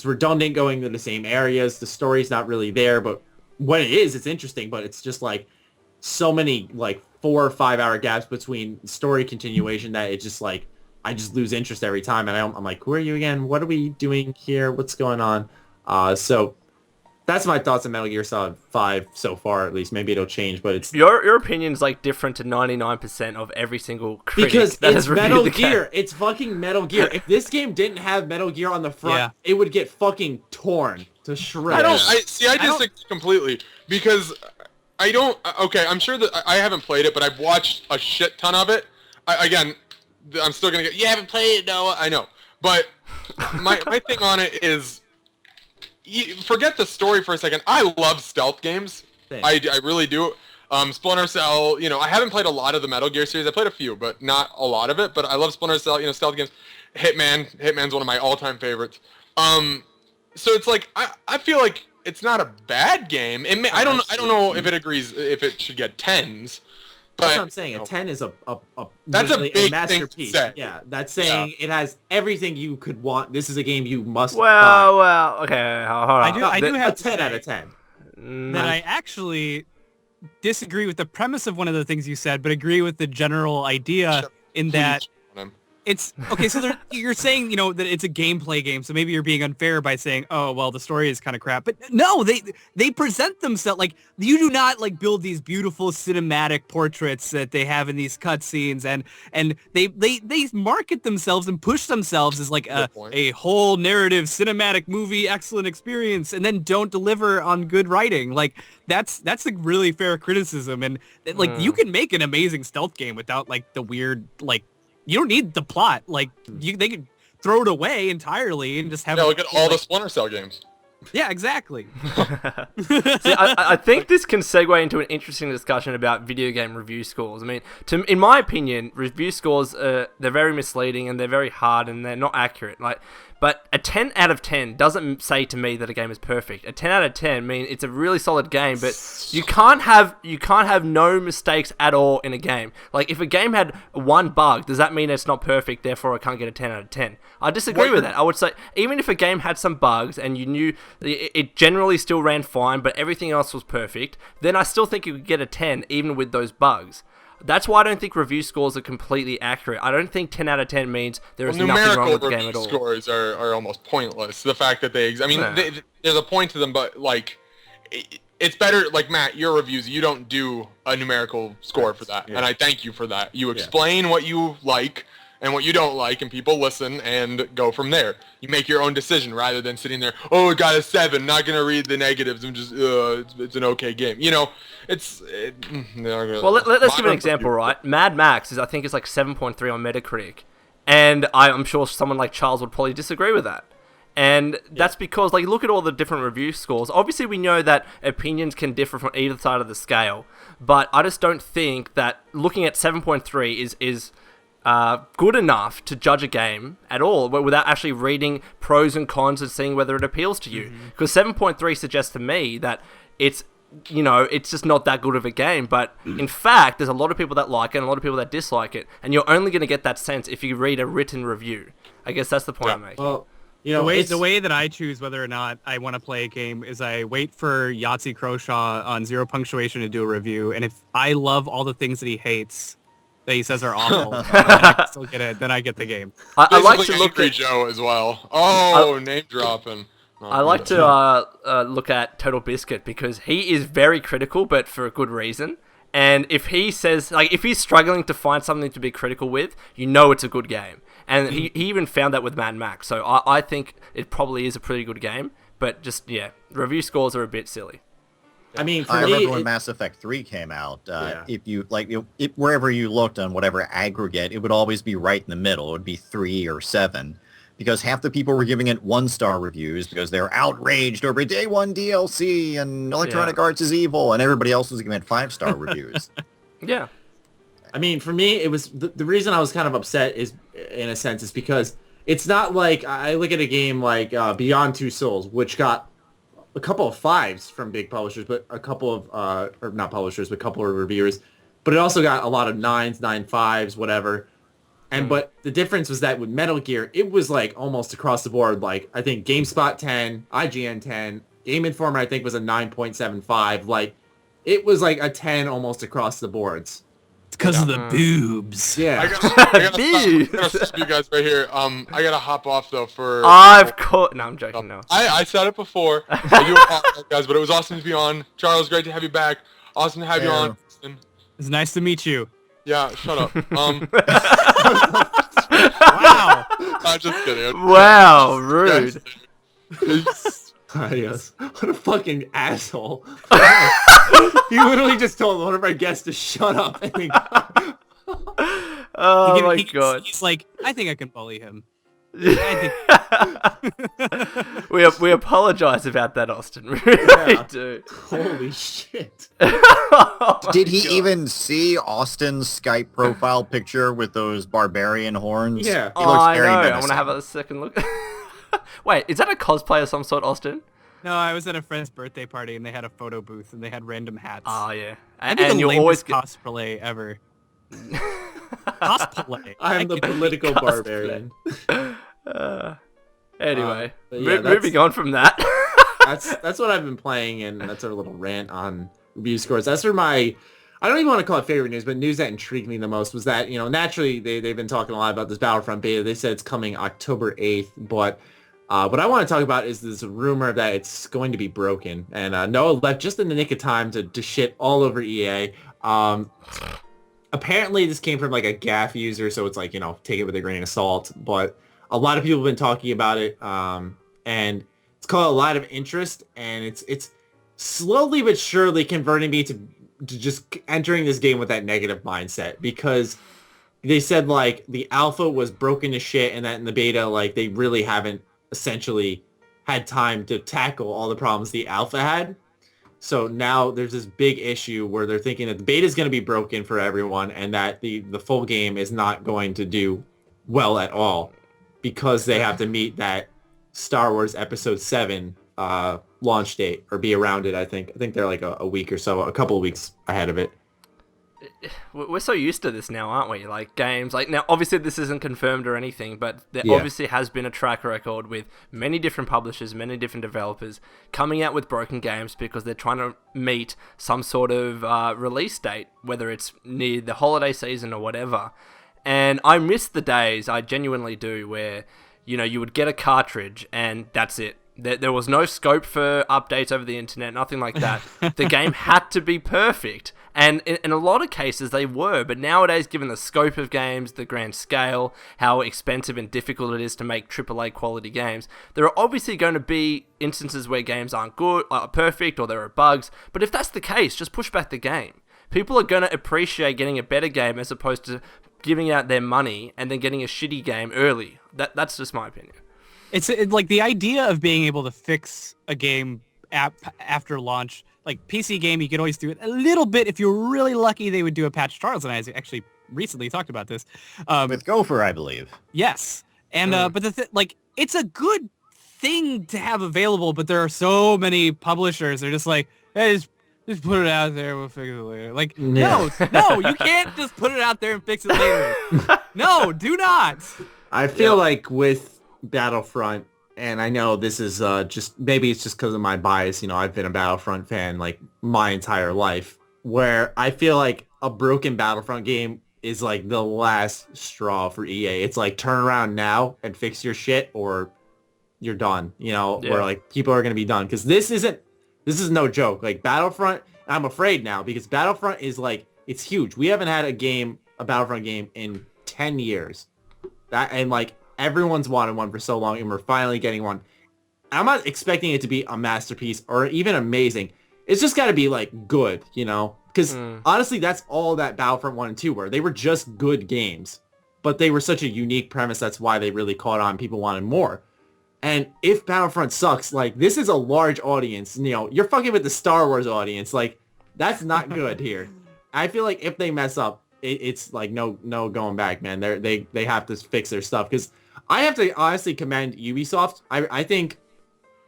Speaker 1: redundant going to the same areas. The story's not really there, but when it is, it's interesting. But it's just so many 4 or 5 hour gaps between story continuation that it's just I just lose interest every time, and I'm like, who are you again? What are we doing here? What's going on? So that's my thoughts on Metal Gear Solid 5 so far, at least. Maybe it'll change, but it's...
Speaker 2: Your opinion's like different to 99% of every single critic
Speaker 1: because
Speaker 2: that
Speaker 1: it's
Speaker 2: has reviewed
Speaker 1: Metal
Speaker 2: the
Speaker 1: Gear.
Speaker 2: game.
Speaker 1: It's fucking Metal Gear. If this game didn't have Metal Gear on the front, it would get fucking torn to shreds.
Speaker 3: I disagree completely because I don't... Okay, I'm sure that I haven't played it, but I've watched a shit ton of it. Again, I'm still going to get... You haven't played it, Noah. I know. But my thing on it is... Forget the story for a second. I love stealth games. I really do. Splinter Cell, I haven't played a lot of the Metal Gear series. I played a few, but not a lot of it. But I love Splinter Cell, stealth games. Hitman's one of my all-time favorites. So it's like I feel like it's not a bad game. I don't know if if it should get 10s. But,
Speaker 1: that's what I'm saying. A 10 is
Speaker 3: that's a big
Speaker 1: masterpiece.
Speaker 3: Thing to say.
Speaker 1: Yeah, that's saying it has everything you could want. This is a game you must buy.
Speaker 2: Well, okay, hold on.
Speaker 4: I do have
Speaker 1: a 10 out of 10.
Speaker 4: That I actually disagree with the premise of one of the things you said, but agree with the general idea in that it's okay. So you're saying that it's a gameplay game, so maybe you're being unfair by saying, oh well, the story is kind of crap. But no, they present themselves like you do not like build these beautiful cinematic portraits that they have in these cutscenes, and they market themselves and push themselves as like a whole narrative cinematic movie, excellent experience, and then don't deliver on good writing. Like that's a really fair criticism, and like you can make an amazing stealth game without like the weird like. You don't need the plot. Like, they could throw it away entirely and just have...
Speaker 3: Yeah, look at all the Splinter Cell games.
Speaker 4: Yeah, exactly.
Speaker 2: See, I think this can segue into an interesting discussion about video game review scores. I mean, in my opinion, review scores, they're very misleading and they're very hard and they're not accurate. But a 10 out of 10 doesn't say to me that a game is perfect. A 10 out of 10 means it's a really solid game, but you can't have no mistakes at all in a game. Like, if a game had one bug, does that mean it's not perfect, therefore I can't get a 10 out of 10? I disagree with that. I would say, even if a game had some bugs and you knew it generally still ran fine, but everything else was perfect, then I still think you could get a 10 even with those bugs. That's why I don't think review scores are completely accurate. I don't think 10 out of 10 means there is nothing wrong with the game at all.
Speaker 3: Numerical review scores are almost pointless. The fact that there's a point to them, but like, it's better, like Matt, your reviews, you don't do a numerical score for that, and I thank you for that. You explain what you like and what you don't like, and people listen and go from there. You make your own decision rather than sitting there, oh, it got a 7, not going to read the negatives, I'm just, it's an okay game.
Speaker 2: Well, let's give an example, right? Mad Max I think is like 7.3 on Metacritic, and I'm sure someone like Charles would probably disagree with that. And that's because, like, look at all the different review scores. Obviously, we know that opinions can differ from either side of the scale, but I just don't think that looking at 7.3 is good enough to judge a game at all without actually reading pros and cons and seeing whether it appeals to you. Because 7.3 suggests to me that it's just not that good of a game. But in fact, there's a lot of people that like it and a lot of people that dislike it. And you're only going to get that sense if you read a written review. I guess that's the point I'm making.
Speaker 1: Well,
Speaker 4: the way that I choose whether or not I want to play a game is I wait for Yahtzee Croshaw on Zero Punctuation to do a review. And if I love all the things that he hates... that he says are awful, and I can still get it, then I get the game.
Speaker 2: I like to look at
Speaker 3: Joe as well. Oh, name dropping.
Speaker 2: I like to look at Total Biscuit because he is very critical, but for a good reason. And if he says, like, if he's struggling to find something to be critical with, it's a good game. And he even found that with Mad Max. So I think it probably is a pretty good game, but just, review scores are a bit silly.
Speaker 5: I mean, I remember when Mass Effect 3 came out, if you, wherever you looked on whatever aggregate, it would always be right in the middle. It would be 3 or 7, because half the people were giving it 1-star reviews because they're outraged over Day 1 DLC and Electronic Arts is evil, and everybody else was giving it 5-star reviews.
Speaker 2: Yeah.
Speaker 1: I mean, for me, it was, the reason I was kind of upset is, in a sense, is because it's not like, I look at a game like Beyond Two Souls, which got a couple of 5s from big publishers, but a couple of, or not publishers, but a couple of reviewers. But it also got a lot of 9s, 9.5s, whatever. And but the difference was that with Metal Gear, it was like almost across the board. Like, I think GameSpot 10, IGN 10, Game Informer I think was a 9.75. Like, it was like a 10 almost across the boards.
Speaker 4: because of the boobs.
Speaker 1: Yeah.
Speaker 3: I gotta stop you guys right here. I gotta hop off though for.
Speaker 2: No, I'm joking. No.
Speaker 3: I said it before. I do apologize, guys, but it was awesome to be on. Charles, great to have you back. Awesome to have you on.
Speaker 4: It's nice to meet you.
Speaker 3: Yeah, shut up.
Speaker 4: Wow.
Speaker 3: I'm just kidding.
Speaker 2: Wow, rude.
Speaker 1: Yes. What a fucking asshole. He literally just told one of our guests to shut up.
Speaker 2: Oh my god.
Speaker 4: He's like, I think I can bully him.
Speaker 2: We apologize about that, Austin. We really do.
Speaker 1: Holy shit.
Speaker 5: Did he even see Austin's Skype profile picture with those barbarian horns?
Speaker 1: Yeah.
Speaker 5: He looks very
Speaker 2: I
Speaker 5: menacing.
Speaker 2: want to have a second look. Wait, is that a cosplay of some sort, Austin?
Speaker 4: No, I was at a friend's birthday party and they had a photo booth and they had random hats.
Speaker 2: Oh yeah.
Speaker 4: And you always cosplay ever. Cosplay.
Speaker 1: I'm the political barbarian.
Speaker 2: Anyway, moving on from that.
Speaker 1: that's what I've been playing, and that's our little rant on review scores. As for my, I don't even want to call it favorite news, but news that intrigued me the most was that, naturally they've been talking a lot about this Battlefront beta. They said it's coming October 8th, but what I want to talk about is this rumor that it's going to be broken. And Noah left just in the nick of time to shit all over EA. Apparently this came from like a GAF user, so it's like, take it with a grain of salt, but a lot of people have been talking about it, and it's caught a lot of interest, and it's slowly but surely converting me to just entering this game with that negative mindset, because they said like the alpha was broken to shit, and that in the beta, like, they really haven't essentially had time to tackle all the problems the alpha had. So now there's this big issue where they're thinking that the beta is going to be broken for everyone, and that the full game is not going to do well at all, because they have to meet that Star Wars Episode 7 launch date, or be around it, I think. I think they're like a week or so, a couple of weeks ahead of it.
Speaker 2: We're so used to this now, aren't we? Like, games, like, now obviously this isn't confirmed or anything, but there obviously has been a track record with many different publishers, many different developers coming out with broken games because they're trying to meet some sort of release date, whether it's near the holiday season or whatever. And I miss the days, I genuinely do, where, you would get a cartridge and that's it. There was no scope for updates over the internet, nothing like that. The game had to be perfect. And in a lot of cases, they were. But nowadays, given the scope of games, the grand scale, how expensive and difficult it is to make AAA quality games, there are obviously going to be instances where games aren't perfect, or there are bugs. But if that's the case, just push back the game. People are going to appreciate getting a better game as opposed to giving out their money and then getting a shitty game early. That's just my opinion.
Speaker 4: It's like the idea of being able to fix a game after launch, like PC game, you could always do it a little bit. If you're really lucky, they would do a patch. Charles and I actually recently talked about this.
Speaker 5: With Gopher, I believe.
Speaker 4: Yes. And but it's a good thing to have available, but there are so many publishers. They're just like, hey, just put it out there, we'll fix it later. Like, no, you can't just put it out there and fix it later. No, do not.
Speaker 1: I feel like with Battlefront, and I know this is maybe it's just because of my bias, I've been a Battlefront fan like my entire life, where I feel like a broken Battlefront game is like the last straw for EA. It's like, turn around now and fix your shit, or you're done, where like people are going to be done, because this is no joke. Like, Battlefront, I'm afraid now, because Battlefront is like, it's huge. We haven't had a Battlefront game in 10 years. And like, everyone's wanted one for so long, and we're finally getting one. I'm not expecting it to be a masterpiece or even amazing. It's just got to be like good, because honestly, that's all that Battlefront 1 and 2 were. They were just good games, but they were such a unique premise. That's why they really caught on. People wanted more. And if Battlefront sucks, like, this is a large audience. You're fucking with the Star Wars audience. Like, that's not good here. I feel like if they mess up, it's like no going back, man. They have to fix their stuff, because I have to honestly commend Ubisoft. I think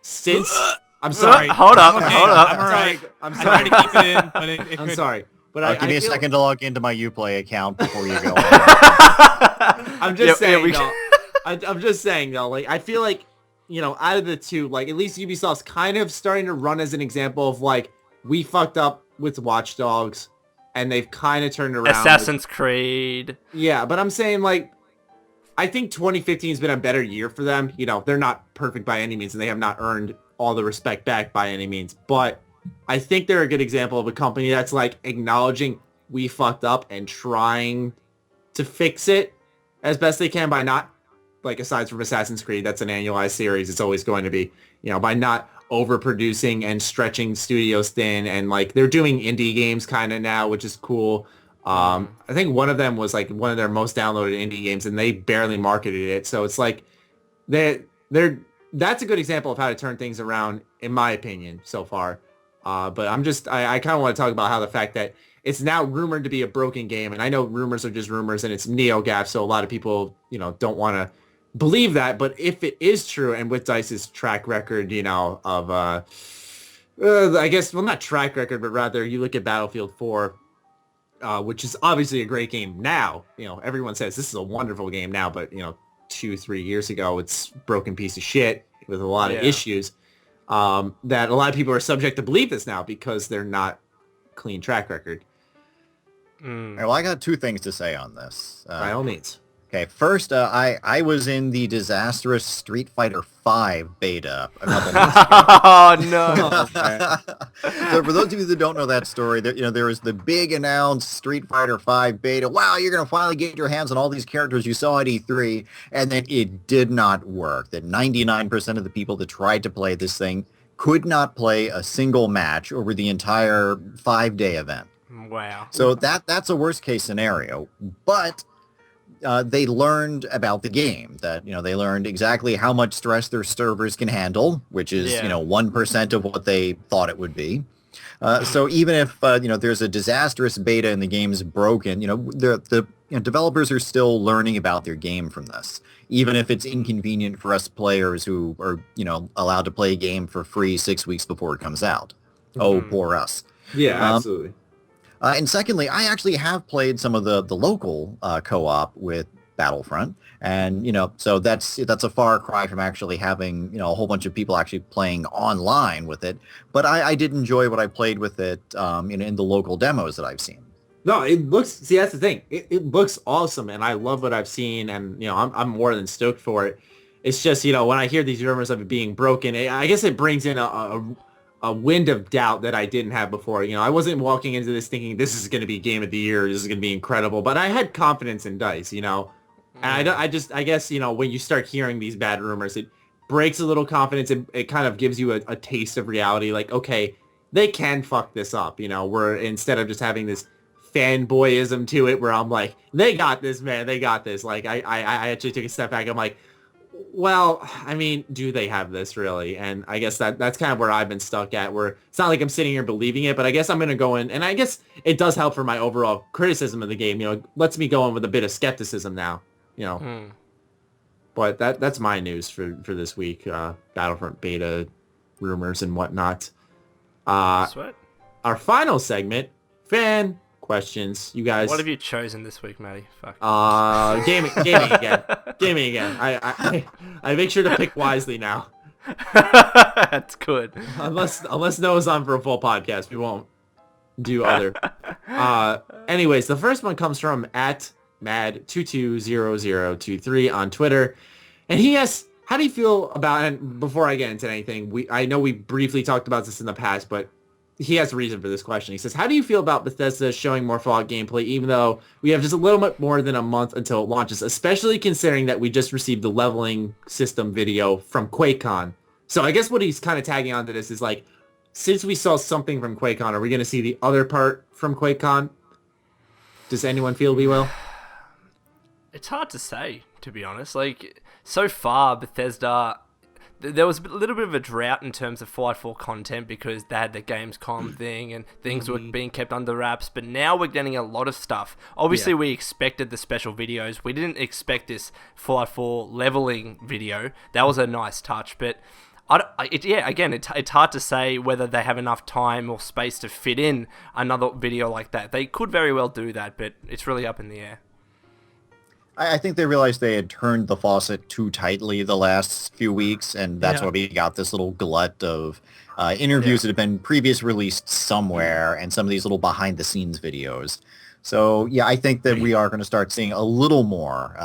Speaker 1: since I'm sorry.
Speaker 2: Hold up.
Speaker 4: I'm all right.
Speaker 1: I'm
Speaker 4: I
Speaker 1: sorry.
Speaker 4: tried to keep it in, but it
Speaker 1: I'm sorry. But
Speaker 5: give me a second to log into my Uplay account before you go.
Speaker 1: I'm just saying, though. I'm just saying, though. Like, I feel like, out of the two, like, at least Ubisoft's kind of starting to run as an example of, like, we fucked up with Watch Dogs, and they've kind of turned around.
Speaker 2: Assassin's Creed.
Speaker 1: Yeah, but I'm saying, like, I think 2015 has been a better year for them. You know, they're not perfect by any means, and they have not earned all the respect back by any means. But I think they're a good example of a company that's, like, acknowledging we fucked up and trying to fix it as best they can by not, like, aside from Assassin's Creed, that's an annualized series. It's always going to be, you know, by not overproducing and stretching studios thin. And, like, they're doing indie games kind of now, which is cool. I think one of them was like one of their most downloaded indie games, and they barely marketed it. So it's like that's a good example of how to turn things around, in my opinion, so far. But I kind of want to talk about how the fact that it's now rumored to be a broken game, and I know rumors are just rumors, and it's NeoGAF, so a lot of people, you know, don't want to believe that. But if it is true, and with DICE's track record, you know, of I guess, well, not track record, but rather you look at Battlefield 4. Which is obviously a great game now. You know, everyone says this is a wonderful game now, but, you know, 2-3 years ago, it's a broken piece of shit with a lot of issues that a lot of people are subject to believe this now because they're not clean track record.
Speaker 5: Well, I got two things to say on this.
Speaker 1: By all means.
Speaker 5: Okay, first, I was in the disastrous Street Fighter V beta a couple months ago.
Speaker 2: Oh, no.
Speaker 5: So for those of you that don't know that story, there was the big announced Street Fighter V beta. Wow, you're going to finally get your hands on all these characters you saw at E3, and then it did not work. That 99% of the people that tried to play this thing could not play a single match over the entire 5-day event.
Speaker 2: Wow.
Speaker 5: So that's a worst case scenario, but they learned about the game, that, you know, they learned exactly how much stress their servers can handle, which is, 1% of what they thought it would be. So even if, there's a disastrous beta and the game's broken, the developers are still learning about their game from this, even if it's inconvenient for us players who are, allowed to play a game for free 6 weeks before it comes out. Oh, poor us.
Speaker 1: Yeah, absolutely.
Speaker 5: And secondly, I actually have played some of the local co-op with Battlefront, and so that's a far cry from actually having a whole bunch of people actually playing online with it. But I did enjoy what I played with it in the local demos that I've seen.
Speaker 1: No, it looks. See, that's the thing. It looks awesome, and I love what I've seen, and I'm more than stoked for it. It's just when I hear these rumors of it being broken, I guess it brings in a wind of doubt that I didn't have before. I wasn't walking into this thinking this is going to be game of the year, this is going to be incredible, but I had confidence in DICE, and I guess, when you start hearing these bad rumors, it breaks a little confidence. It kind of gives you a taste of reality, like, okay, they can fuck this up, where instead of just having this fanboyism to it where I'm like, they got this, man, they got this. Like, I actually took a step back. I'm like, well, I mean, do they have this really? And I guess that's kind of where I've been stuck at, where it's not like I'm sitting here believing it, but I guess I'm going to go in, and I guess it does help for my overall criticism of the game. It lets me go in with a bit of skepticism now, But that's my news for this week. Battlefront beta rumors and whatnot.
Speaker 2: Sweat. Our
Speaker 1: final segment, fan questions. You guys,
Speaker 2: what have you chosen this week, Matty? Fuck.
Speaker 1: Gaming again. Gaming again. I make sure to pick wisely now.
Speaker 2: That's good.
Speaker 1: Unless Noah's on for a full podcast, we won't do other. Anyways, the first one comes from @mad220023 on Twitter, and he asks, how do you feel about, and before I get into anything, I know we briefly talked about this in the past, but he has a reason for this question. He says, how do you feel about Bethesda showing more Fallout gameplay, even though we have just a little bit more than a month until it launches, especially considering that we just received the leveling system video from QuakeCon? So I guess what he's kind of tagging onto this is, like, since we saw something from QuakeCon, are we going to see the other part from QuakeCon? Does anyone feel we will?
Speaker 2: It's hard to say, to be honest. Like, so far, Bethesda, there was a little bit of a drought in terms of Fallout 4 content because they had the Gamescom thing and things were being kept under wraps, but now we're getting a lot of stuff. Obviously, we expected the special videos. We didn't expect this Fallout 4 leveling video. That was a nice touch, but it's hard to say whether they have enough time or space to fit in another video like that. They could very well do that, but it's really up in the air.
Speaker 5: I think they realized they had turned the faucet too tightly the last few weeks, and that's why we got this little glut of interviews that have been previously released somewhere, and some of these little behind-the-scenes videos. So, yeah, I think that we are going to start seeing a little more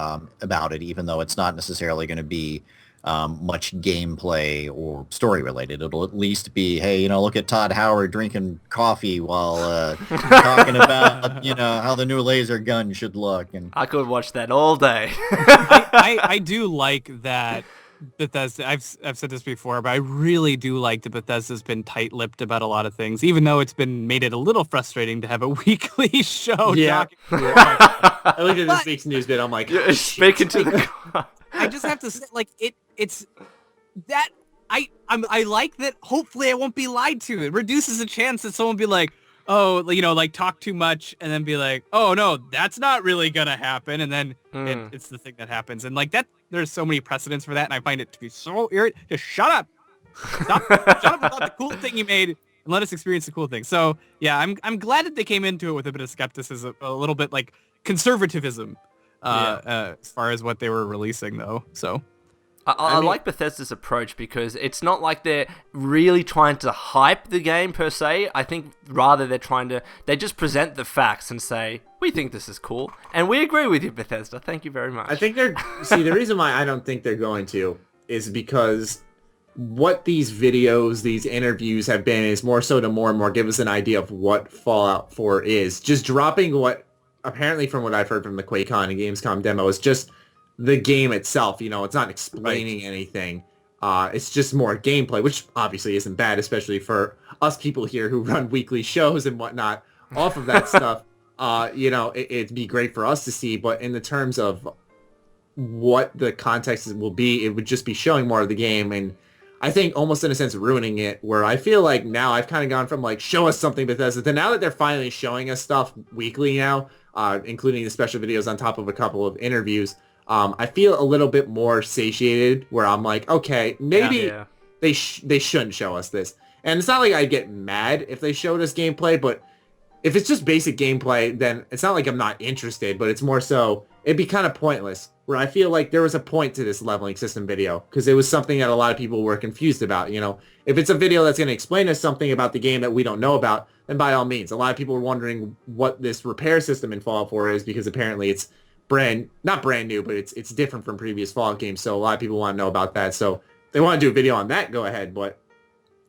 Speaker 5: about it, even though it's not necessarily going to be much gameplay or story related. It'll at least be, hey, look at Todd Howard drinking coffee while talking about, how the new laser gun should look. And
Speaker 2: I could watch that all day.
Speaker 4: I do like that Bethesda. I've said this before, but I really do like that Bethesda's been tight-lipped about a lot of things, even though it's made it a little frustrating to have a weekly show.
Speaker 1: Yeah. I looked at this week's news bit. I'm like,
Speaker 2: speaking to the.
Speaker 4: I just have to say, it's that I like that. Hopefully, I won't be lied to. It reduces the chance that someone will be like, oh, talk too much, and then be like, oh no, that's not really gonna happen, and then it's the thing that happens, and that there's so many precedents for that, and I find it to be so irritating. Just shut up, shut up about the cool thing you made, and let us experience the cool thing. So yeah, I'm glad that they came into it with a bit of skepticism, a little bit like conservatism. As far as what they were releasing, though. So
Speaker 2: I like Bethesda's approach because it's not like they're really trying to hype the game per se. I think rather they just present the facts and say, we think this is cool, and we agree with you, Bethesda. Thank you very much.
Speaker 1: I think the reason why I don't think they're going to is because what these videos, these interviews have been is more so to more and more give us an idea of what Fallout 4 is. Just dropping what apparently from what I've heard from the QuakeCon and Gamescom demo, it's just the game itself. It's not explaining anything. It's just more gameplay, which obviously isn't bad, especially for us people here who run weekly shows and whatnot off of that stuff. It'd be great for us to see, but in the terms of what the context will be, it would just be showing more of the game, and I think almost in a sense ruining it, where I feel like now I've kind of gone from show us something Bethesda to now that they're finally showing us stuff weekly now, including the special videos on top of a couple of interviews. I feel a little bit more satiated where I'm like, okay, maybe they shouldn't show us this. And it's not like I get mad if they showed us gameplay, but if it's just basic gameplay, then it's not like I'm not interested, but it's more so it'd be kind of pointless, where I feel like there was a point to this leveling system video because it was something that a lot of people were confused about. If it's a video that's going to explain us something about the game that we don't know about, then by all means. A lot of people were wondering what this repair system in Fallout 4 is because apparently it's not brand new, but it's different from previous Fallout games. So a lot of people want to know about that. So if they want to do a video on that, go ahead. But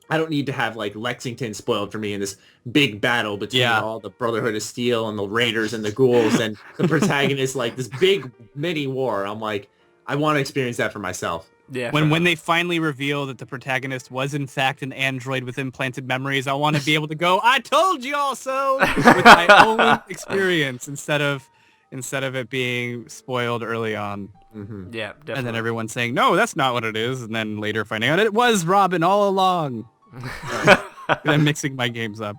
Speaker 1: I don't need to have Lexington spoiled for me in this big battle between all the Brotherhood of Steel and the Raiders and the Ghouls and the protagonist, this big mini war. I'm like, I want to experience that for myself.
Speaker 4: Yeah. When they finally reveal that the protagonist was in fact an android with implanted memories, I want to be able to go, I told you all so, with my own experience instead of it being spoiled early on.
Speaker 2: Mm-hmm. Yeah, definitely.
Speaker 4: And then everyone saying, no, that's not what it is. And then later finding out it was Robin all along. I'm mixing my games up.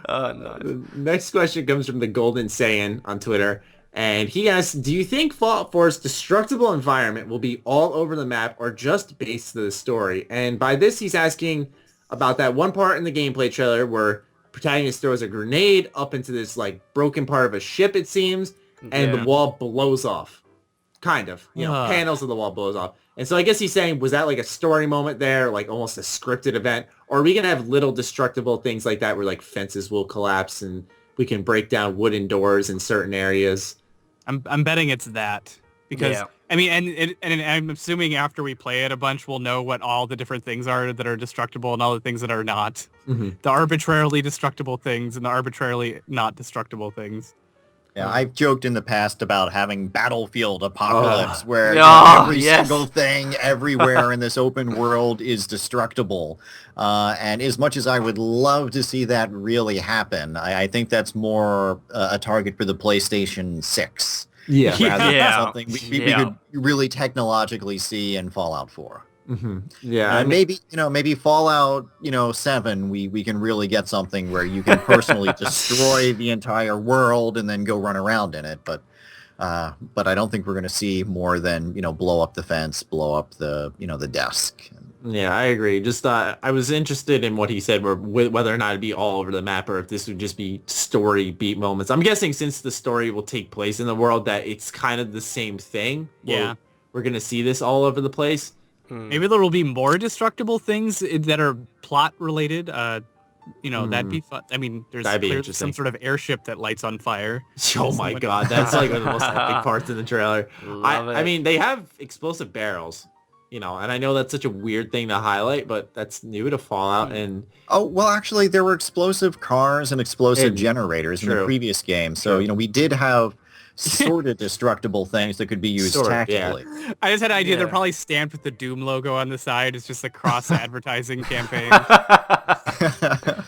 Speaker 2: Oh, no.
Speaker 1: The next question comes from the Golden Saiyan on Twitter. And he asks, do you think Fallout 4's destructible environment will be all over the map or just based to the story? And by this, he's asking about that one part in the gameplay trailer where protagonist throws a grenade up into this broken part of a ship, it seems, and the wall blows off. Kind of. Panels of the wall blows off. And so I guess he's saying, was that a story moment there, almost a scripted event? Or are we going to have little destructible things like that where fences will collapse and we can break down wooden doors in certain areas?
Speaker 4: I'm betting it's that. Because, I mean, and I'm assuming after we play it a bunch, we'll know what all the different things are that are destructible and all the things that are not. Mm-hmm. The arbitrarily destructible things and the arbitrarily not destructible things.
Speaker 5: Yeah, I've joked in the past about having Battlefield Apocalypse, where every single thing everywhere in this open world is destructible. And as much as I would love to see that really happen, I think that's more a target for the PlayStation 6.
Speaker 1: Yeah.
Speaker 5: Rather than something we could really technologically see in Fallout 4.
Speaker 1: Mm-hmm. Yeah,
Speaker 5: maybe Fallout 7 we can really get something where you can personally destroy the entire world and then go run around in it, but I don't think we're going to see more than blow up the fence, blow up the the desk.
Speaker 1: Yeah, I agree. Just I was interested in what he said, whether or not it'd be all over the map or if this would just be story beat moments. I'm guessing since the story will take place in the world that it's kind of the same thing.
Speaker 4: Yeah.
Speaker 1: We're going to see this all over the place.
Speaker 4: Maybe there will be more destructible things that are plot related. That'd be fun. I mean, there's clearly some sort of airship that lights on fire.
Speaker 1: Oh my god, that's like one of the most epic parts in the trailer. I mean, they have explosive barrels. And I know that's such a weird thing to highlight, but that's new to Fallout. And
Speaker 5: actually, there were explosive cars and explosive generators in the previous game. So, we did have sort of destructible things that could be used tactically.
Speaker 4: Yeah. I just had an idea. They're probably stamped with the Doom logo on the side. It's just a cross-advertising campaign.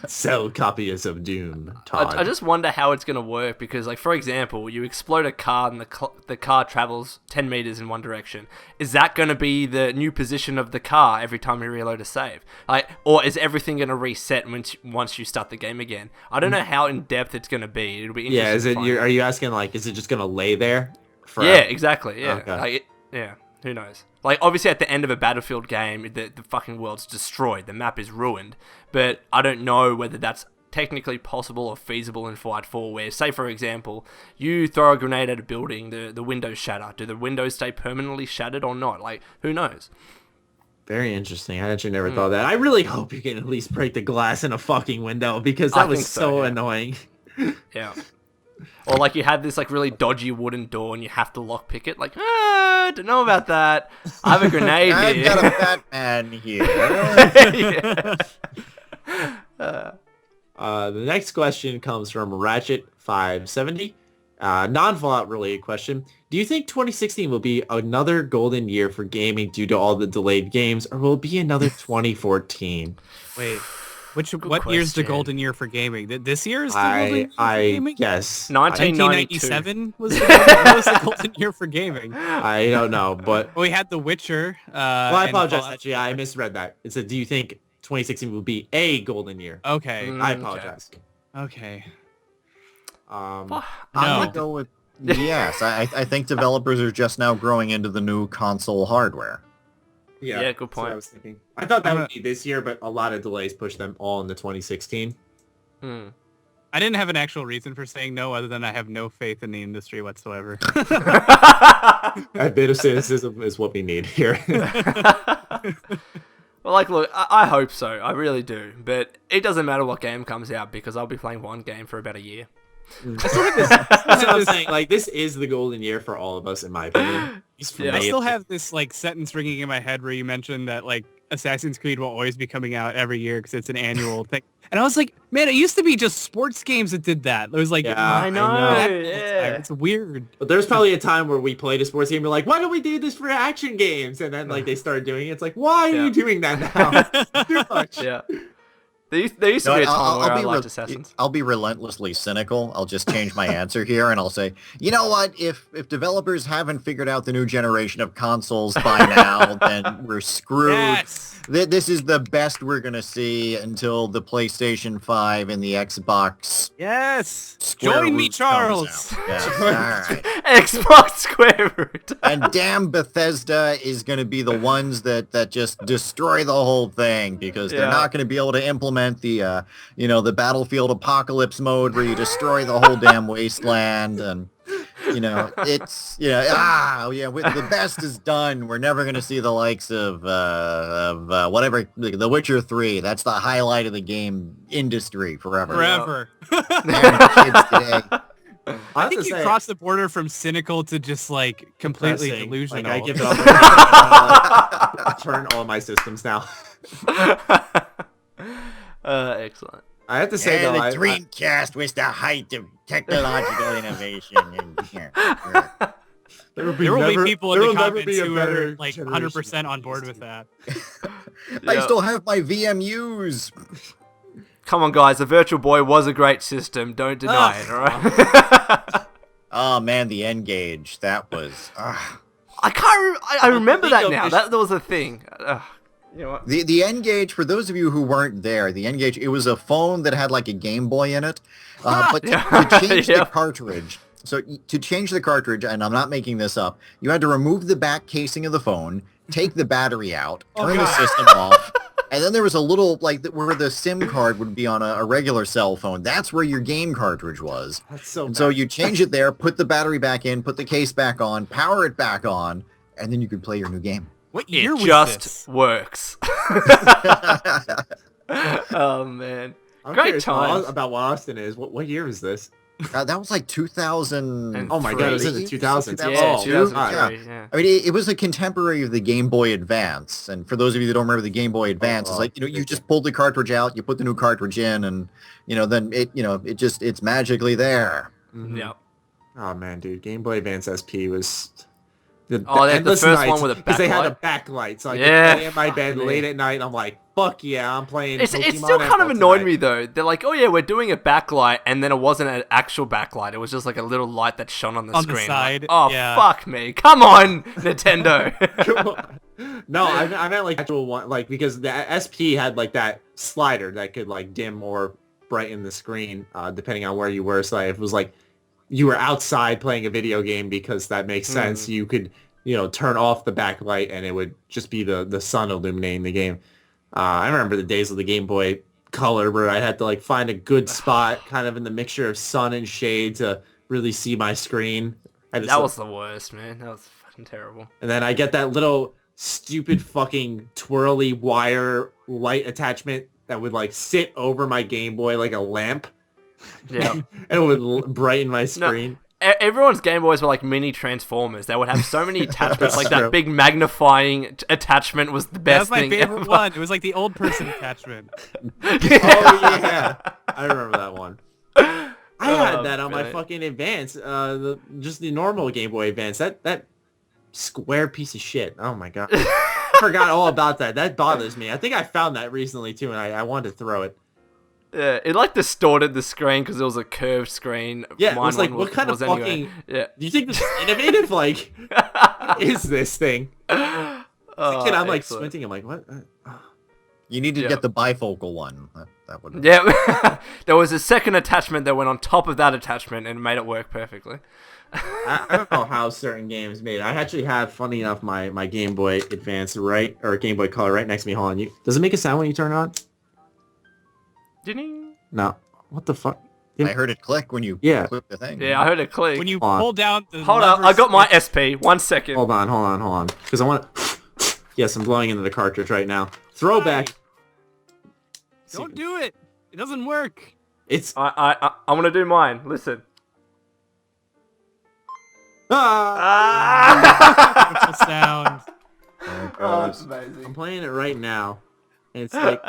Speaker 1: Sell copies of Doom, Todd.
Speaker 2: I just wonder how it's going to work because, like, for example, you explode a car and the car travels 10 meters in one direction. Is that going to be the new position of the car every time you reload a save? Or is everything going to reset once you start the game again? I don't know how in-depth it's going to be. It'll be interesting.
Speaker 1: Yeah, are you asking, like, is it just going to lay there?
Speaker 2: Yeah, exactly, yeah.
Speaker 1: Okay.
Speaker 2: Who knows? Like, obviously at the end of a Battlefield game, the fucking world's destroyed. The map is ruined. But I don't know whether that's technically possible or feasible in Fallout 4, where, say, for example, you throw a grenade at a building, the windows shatter. Do the windows stay permanently shattered or not? Like, who knows?
Speaker 1: Very interesting. I actually never thought of that. I really hope you can at least break the glass in a fucking window, because that was so annoying.
Speaker 2: Yeah. Or like you have this like really dodgy wooden door and you have to lockpick it. Like, don't know about that. I have a grenade here.
Speaker 5: I've got a Batman here.
Speaker 1: The next question comes from Ratchet570. Non-Fallout related question. Do you think 2016 will be another golden year for gaming due to all the delayed games, or will it be another 2014?
Speaker 4: Wait. What year's the golden year for gaming? This year is the golden year for gaming?
Speaker 1: Guess
Speaker 4: 1997 was the golden year for gaming.
Speaker 1: I don't know, but
Speaker 4: we had The Witcher.
Speaker 1: I apologize. Actually, I misread that. It said, "Do you think 2016 will be a golden year?"
Speaker 4: Okay,
Speaker 1: I apologize.
Speaker 4: Okay.
Speaker 5: I'm gonna go with yes. I think developers are just now growing into the new console hardware.
Speaker 2: Yeah, good point.
Speaker 1: I was thinking. I thought that would be this year, but a lot of delays pushed them all into 2016.
Speaker 4: I didn't have an actual reason for saying no, other than I have no faith in the industry whatsoever.
Speaker 1: A bit of cynicism is what we need here.
Speaker 2: Well, like, look, I hope so. I really do. But it doesn't matter what game comes out, because I'll be playing one game for about a year.
Speaker 1: That's what I'm saying. Like, this is the golden year for all of us, in my opinion.
Speaker 4: I still have this like sentence ringing in my head where you mentioned that like Assassin's Creed will always be coming out every year because it's an annual thing. And I was like, man, it used to be just sports games that did that. It was like,
Speaker 2: I know.
Speaker 4: It's weird.
Speaker 1: But there's probably a time where we played a sports game. We're like, why don't we do this for action games? And then like they started doing it. It's like, why are you doing that now? Too much.
Speaker 2: Yeah. There used to be a time where I liked Assassins.
Speaker 5: I'll be relentlessly cynical. I'll just change my answer here, and I'll say, you know what? If developers haven't figured out the new generation of consoles by now, then we're screwed.
Speaker 4: Yes.
Speaker 5: This is the best we're going to see until the PlayStation 5 and the Xbox.
Speaker 4: Yes.
Speaker 5: Square
Speaker 4: Join me,
Speaker 5: root
Speaker 4: Charles.
Speaker 5: Yes. All right.
Speaker 2: Xbox Square Root.
Speaker 5: And damn, Bethesda is going to be the ones that just destroy the whole thing, because they're not going to be able to implement the the Battlefield Apocalypse mode where you destroy the whole damn wasteland, and it's with the best is done. We're never going to see the likes of whatever, The Witcher 3. That's the highlight of the game industry forever. Damn kids today.
Speaker 4: I think you cross the border from cynical to just like completely delusional.
Speaker 1: Like, I give it up. I turn all my systems now.
Speaker 2: Excellent.
Speaker 1: I have to say, though,
Speaker 6: the Dreamcast was the height of technological innovation.
Speaker 4: There will be people in the comments who are like 100% on board with that.
Speaker 5: I still have my VMUs.
Speaker 2: Come on, guys. The Virtual Boy was a great system. Don't deny it, all right?
Speaker 5: Oh, man, the N-Gage. That was...
Speaker 2: I remember that now. That was a thing. You know what?
Speaker 5: The N-Gage, for those of you who weren't there, the N-Gage, it was a phone that had like a Game Boy in it. But to change the cartridge... So to change the cartridge, and I'm not making this up, you had to remove the back casing of the phone, take the battery out, turn the system off, and then there was a little, like, where the SIM card would be on a regular cell phone. That's where your game cartridge was.
Speaker 1: That's so bad.
Speaker 5: So you change it there, put the battery back in, put the case back on, power it back on, and then you could play your new game.
Speaker 4: What year was
Speaker 2: just works. Oh, man. Great times.
Speaker 1: About what Austin is. What year is this?
Speaker 5: That was like 2000.
Speaker 1: Oh my god, it was in the 2000s.
Speaker 2: Yeah, 2003.
Speaker 5: Yeah. I mean, it was a contemporary of the Game Boy Advance. And for those of you that don't remember the Game Boy Advance, it's like, you just pull the cartridge out, you put the new cartridge in, and, then it's magically there.
Speaker 2: Mm-hmm. Yep.
Speaker 1: Oh man, dude, Game Boy Advance SP was...
Speaker 2: They had the first one with a backlight.
Speaker 1: Because they had a backlight, so I could play in my bed late at night, and I'm like, fuck yeah, I'm playing
Speaker 2: It's
Speaker 1: Pokemon
Speaker 2: still kind of annoyed
Speaker 1: tonight.
Speaker 2: me, though. They're like, oh yeah, we're doing a backlight, and then it wasn't an actual backlight. It was just like a little light that shone on the screen.
Speaker 4: On the side,
Speaker 2: like, oh, fuck me. Come on, Nintendo.
Speaker 1: Come on. No, I meant like actual one, like, because the SP had like that slider that could like dim or brighten the screen, depending on where you were. So it was like, you were outside playing a video game because that makes sense. You could... turn off the backlight and it would just be the sun illuminating the game. I remember the days of the Game Boy Color where I had to like find a good spot kind of in the mixture of sun and shade to really see my screen.
Speaker 2: That was the worst, man. That was fucking terrible.
Speaker 1: And then I get that little stupid fucking twirly wire light attachment that would like sit over my Game Boy like a lamp.
Speaker 2: Yeah.
Speaker 1: And it would brighten my screen.
Speaker 2: No. Everyone's Game Boys were like mini Transformers. They would have so many attachments. Like
Speaker 1: true.
Speaker 2: that big magnifying attachment was the best thing
Speaker 4: That was my favorite
Speaker 2: ever.
Speaker 4: one. It was like the old person attachment.
Speaker 1: Oh yeah, I remember that one. I had that on my
Speaker 2: brilliant.
Speaker 1: fucking Advance, just the normal Game Boy Advance. That square piece of shit. Oh my god, I forgot all about that. That bothers me. I think I found that recently too, and I wanted to throw it.
Speaker 2: Yeah, it like distorted the screen because it was a curved screen.
Speaker 1: Yeah, it was like, what kind of fucking...
Speaker 2: Anyway. Yeah.
Speaker 1: Do you think this is innovative? Like, is this thing? I'm like squinting. I'm like, what?
Speaker 5: You need to get the bifocal one. That would.
Speaker 2: Yeah, there was a second attachment that went on top of that attachment and made it work perfectly.
Speaker 1: I don't know how certain games made it. I actually have, funny enough, my Game Boy Advance or Game Boy Color right next to me. Hold on, does it make a sound when you turn it on?
Speaker 2: Ding.
Speaker 1: No. What the fuck?
Speaker 5: I heard it click when you click the thing.
Speaker 2: Yeah, I heard it click.
Speaker 4: When you pull down the
Speaker 2: Hold up, I got my SP. 1 second.
Speaker 1: Hold on. Because I want to... Yes, I'm blowing into the cartridge right now. Throwback.
Speaker 4: Don't do it. It doesn't work.
Speaker 1: It's...
Speaker 2: I want to do mine. Listen.
Speaker 4: Beautiful sound.
Speaker 2: That's amazing.
Speaker 1: I'm playing it right now. And it's like...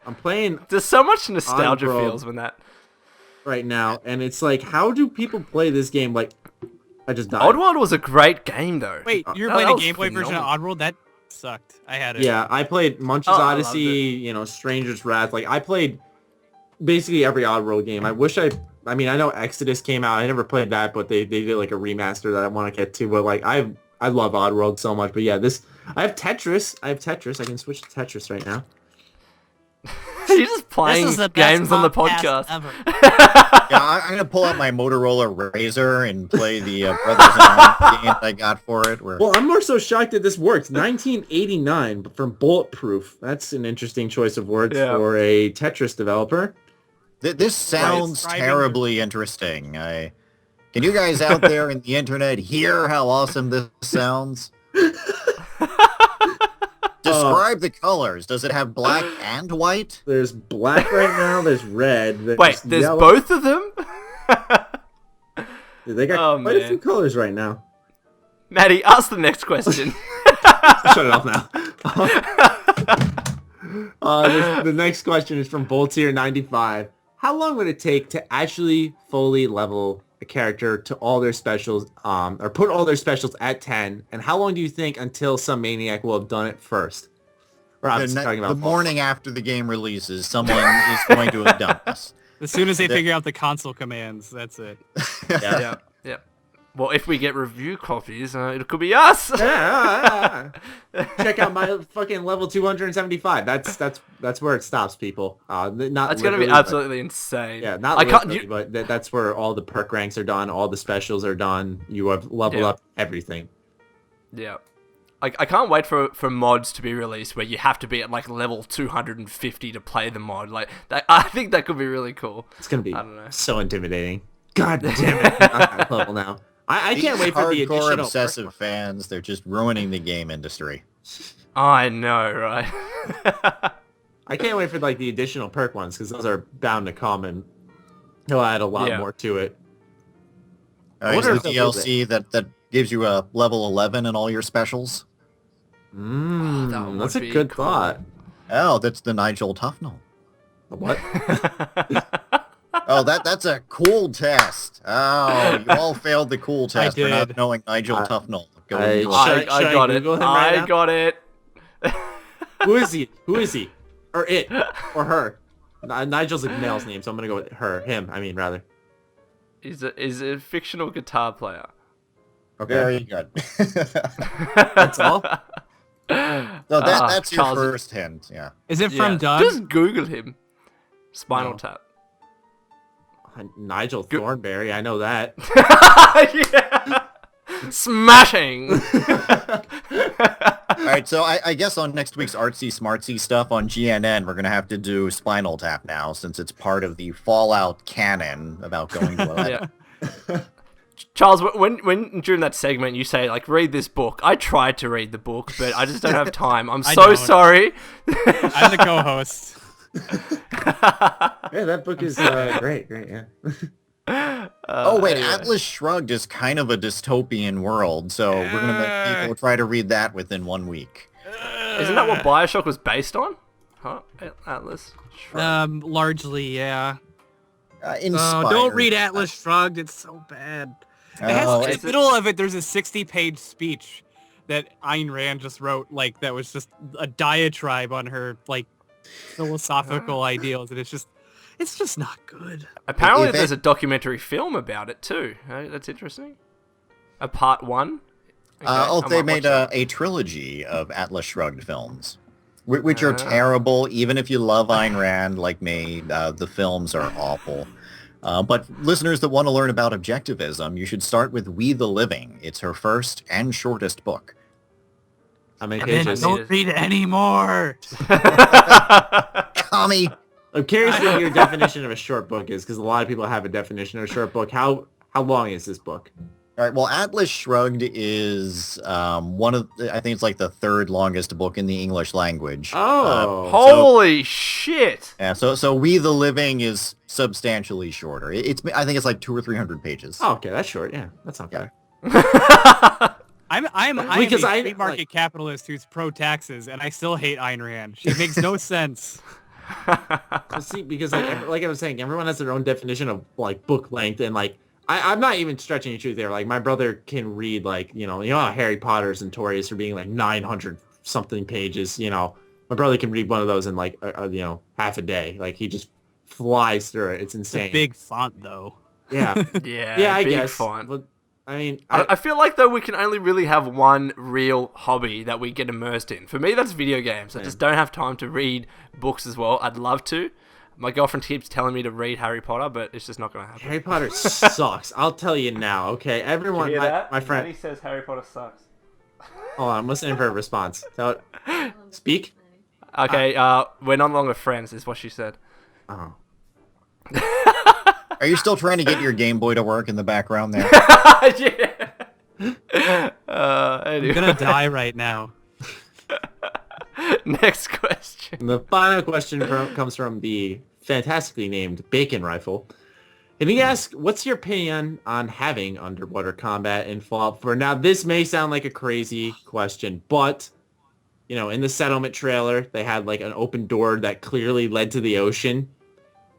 Speaker 1: I'm playing...
Speaker 2: There's so much nostalgia
Speaker 1: Oddworld
Speaker 2: feels when that...
Speaker 1: right now, and it's like, how do people play this game? Like, I just died.
Speaker 2: Oddworld was a great game, though.
Speaker 4: Wait, you're playing a Game Boy version of Oddworld? That sucked. I had it.
Speaker 1: Yeah, I played Munch's Odyssey, Stranger's Wrath. Like, I played basically every Oddworld game. I know Exodus came out. I never played that, but they did like a remaster that I want to get to. But like, I love Oddworld so much. But yeah, I have Tetris. I can switch to Tetris right now.
Speaker 2: She's just playing games on the podcast.
Speaker 5: Yeah, I'm gonna pull out my Motorola Razr and play the Brothers in Arms game I got for it.
Speaker 1: Well, I'm more so shocked that this works. 1989 from Bulletproof. That's an interesting choice of words for a Tetris developer.
Speaker 5: This sounds terribly interesting. Can you guys out there in the internet hear how awesome this sounds? Describe the colors. Does it have black and white?
Speaker 1: There's black right now. There's red.
Speaker 2: Wait, there's yellow. Both of them?
Speaker 1: They got quite a few colors right now.
Speaker 2: Matty, ask the next question.
Speaker 1: Shut it off now. The next question is from Boltier95. How long would it take to actually fully level a character to all their specials, or put all their specials at 10? And how long do you think until some maniac will have done it first? Or I'm talking about
Speaker 5: the morning after the game releases, someone is going to have done this.
Speaker 4: As soon as they figure out the console commands, that's it.
Speaker 2: Yeah. Well, if we get review copies, it could be us.
Speaker 1: Check out my fucking level 275. That's where it stops, people.
Speaker 2: That's gonna be absolutely insane.
Speaker 1: Yeah, but that's where all the perk ranks are done, all the specials are done. You have leveled up everything.
Speaker 2: Yeah. I can't wait for mods to be released where you have to be at like level 250 to play the mod. Like that, I think that could be really cool.
Speaker 1: It's gonna be so intimidating. God damn it! I'm at that level now. I can't wait for the additional
Speaker 5: hardcore obsessive fans. They're just ruining the game industry.
Speaker 2: I know, right?
Speaker 1: I can't wait for like the additional perk ones because those are bound to come and he'll add a lot more to it.
Speaker 5: Is the DLC that gives you a level 11 in all your specials?
Speaker 1: That's a good thought.
Speaker 5: Oh, that's the Nigel Tufnell.
Speaker 1: What?
Speaker 5: Oh, that's a cool test. Oh, you all failed the cool test for not knowing Nigel Tufnell.
Speaker 2: I got it. I got it.
Speaker 1: Who is he? Or it? Or her? Nigel's a male's name, so I'm gonna go with her. Him, I mean, rather.
Speaker 2: He's a fictional guitar player.
Speaker 5: Okay. Very good.
Speaker 1: That's all?
Speaker 5: So that's your first hint, yeah.
Speaker 4: Is it from Doug?
Speaker 2: Just Google him. Spinal Tap.
Speaker 1: Nigel Thornberry, I know that.
Speaker 2: Yeah. Smashing!
Speaker 5: Alright, so I guess on next week's artsy smartsy stuff on GNN, we're going to have to do Spinal Tap now, since it's part of the Fallout canon about going to 11.
Speaker 2: Yeah. Charles, when during that segment you say, like, read this book, I tried to read the book, but I just don't have time. I'm so sorry.
Speaker 4: I'm the co-host.
Speaker 1: Yeah, that book is great, yeah.
Speaker 5: Atlas Shrugged is kind of a dystopian world, so we're going to make people try to read that within 1 week.
Speaker 2: Isn't that what Bioshock was based on? Huh? Atlas Shrugged?
Speaker 4: Largely, yeah.
Speaker 5: Don't
Speaker 4: read Atlas Shrugged, it's so bad. In the middle of it, there's a 60-page speech that Ayn Rand just wrote, like, that was just a diatribe on her, like, philosophical ideals, and it's just not good.
Speaker 2: Apparently there's a documentary film about it too. That's interesting. A part 1. Okay,
Speaker 5: they made a trilogy of Atlas Shrugged films, which are terrible. Even if you love Ayn Rand like me, the films are awful. But listeners that want to learn about objectivism, you should start with We the Living. It's her first and shortest book.
Speaker 1: How many pages?
Speaker 4: Don't read anymore.
Speaker 5: Commie.
Speaker 1: I'm curious what your definition of a short book is, because a lot of people have a definition of a short book. How long is this book?
Speaker 5: All right. Well, Atlas Shrugged is I think it's like the third longest book in the English language.
Speaker 1: Oh,
Speaker 2: holy shit!
Speaker 5: Yeah. So We the Living is substantially shorter. I think it's like 200 or 300 pages.
Speaker 1: Oh, okay, that's short. Yeah, that's not bad.
Speaker 4: I'm a free market capitalist who's pro taxes, and I still hate Ayn Rand. She makes no sense.
Speaker 1: See, because like I was saying, everyone has their own definition of like book length, and like I'm not even stretching the truth there. Like my brother can read like you know how Harry Potter's notorious for being like 900 something pages. You know, my brother can read one of those in like half a day. Like he just flies through it. It's insane.
Speaker 4: It's a big font though.
Speaker 1: Yeah.
Speaker 2: Yeah.
Speaker 1: I
Speaker 2: big
Speaker 1: guess.
Speaker 2: Font.
Speaker 1: But, I mean,
Speaker 2: I feel like though we can only really have one real hobby that we get immersed in. For me, that's video games. I just don't have time to read books as well. I'd love to. My girlfriend keeps telling me to read Harry Potter, but it's just not going to happen.
Speaker 1: Harry Potter sucks. I'll tell you now. Okay, everyone, my friend.
Speaker 2: Maddie says Harry Potter sucks.
Speaker 1: Hold on, I'm listening for a response. Speak.
Speaker 2: Okay, we're no longer friends, is what she said.
Speaker 1: Oh.
Speaker 5: Are you still trying to get your Game Boy to work in the background there?
Speaker 2: Yeah. Anyway.
Speaker 4: I'm gonna die right now.
Speaker 2: Next question.
Speaker 1: The final question comes from the fantastically named Bacon Rifle. And he asks, what's your opinion on having underwater combat in Fallout 4? Now, this may sound like a crazy question, but, you know, in the settlement trailer, they had like an open door that clearly led to the ocean.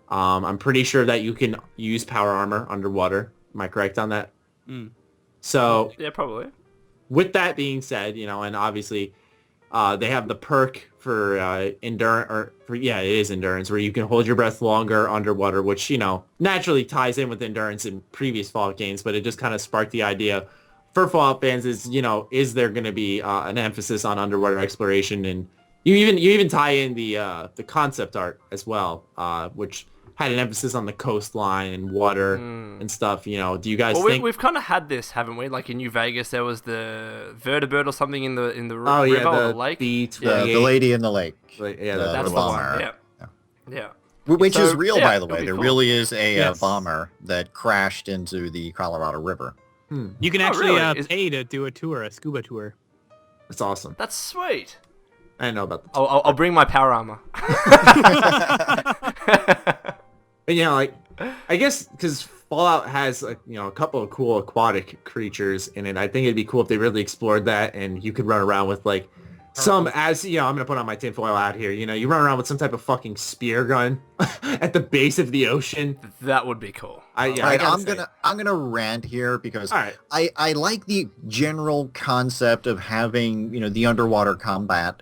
Speaker 1: I'm pretty sure that you can use power armor underwater. Am I correct on that? So
Speaker 2: yeah, probably.
Speaker 1: With that being said, you know, and obviously they have the perk for endurance, it is endurance, where you can hold your breath longer underwater, which, you know, naturally ties in with endurance in previous Fallout games, but it just kind of sparked the idea for Fallout fans is, you know, is there going to be an emphasis on underwater exploration? And you even tie in the concept art as well, which had an emphasis on the coastline and water and stuff. You know, do you guys think
Speaker 2: we've kind of had this, haven't we? Like in New Vegas, there was the vertibird or something in the river or the lake.
Speaker 5: The lady in the lake.
Speaker 1: Yeah,
Speaker 2: that's the bomber. Yeah.
Speaker 5: Which is real, by the way. There really is a bomber that crashed into the Colorado River.
Speaker 4: You can actually pay to do a scuba tour.
Speaker 1: That's awesome.
Speaker 2: That's sweet.
Speaker 1: I didn't know about that.
Speaker 2: I'll bring my power armor.
Speaker 1: But, you know, like, I guess because Fallout has, a couple of cool aquatic creatures in it. I think it'd be cool if they really explored that and you could run around with, like, I'm going to put on my tinfoil out here. You know, you run around with some type of fucking spear gun at the base of the ocean.
Speaker 2: That would be cool.
Speaker 5: I'm gonna rant here because I like the general concept of having, the underwater combat.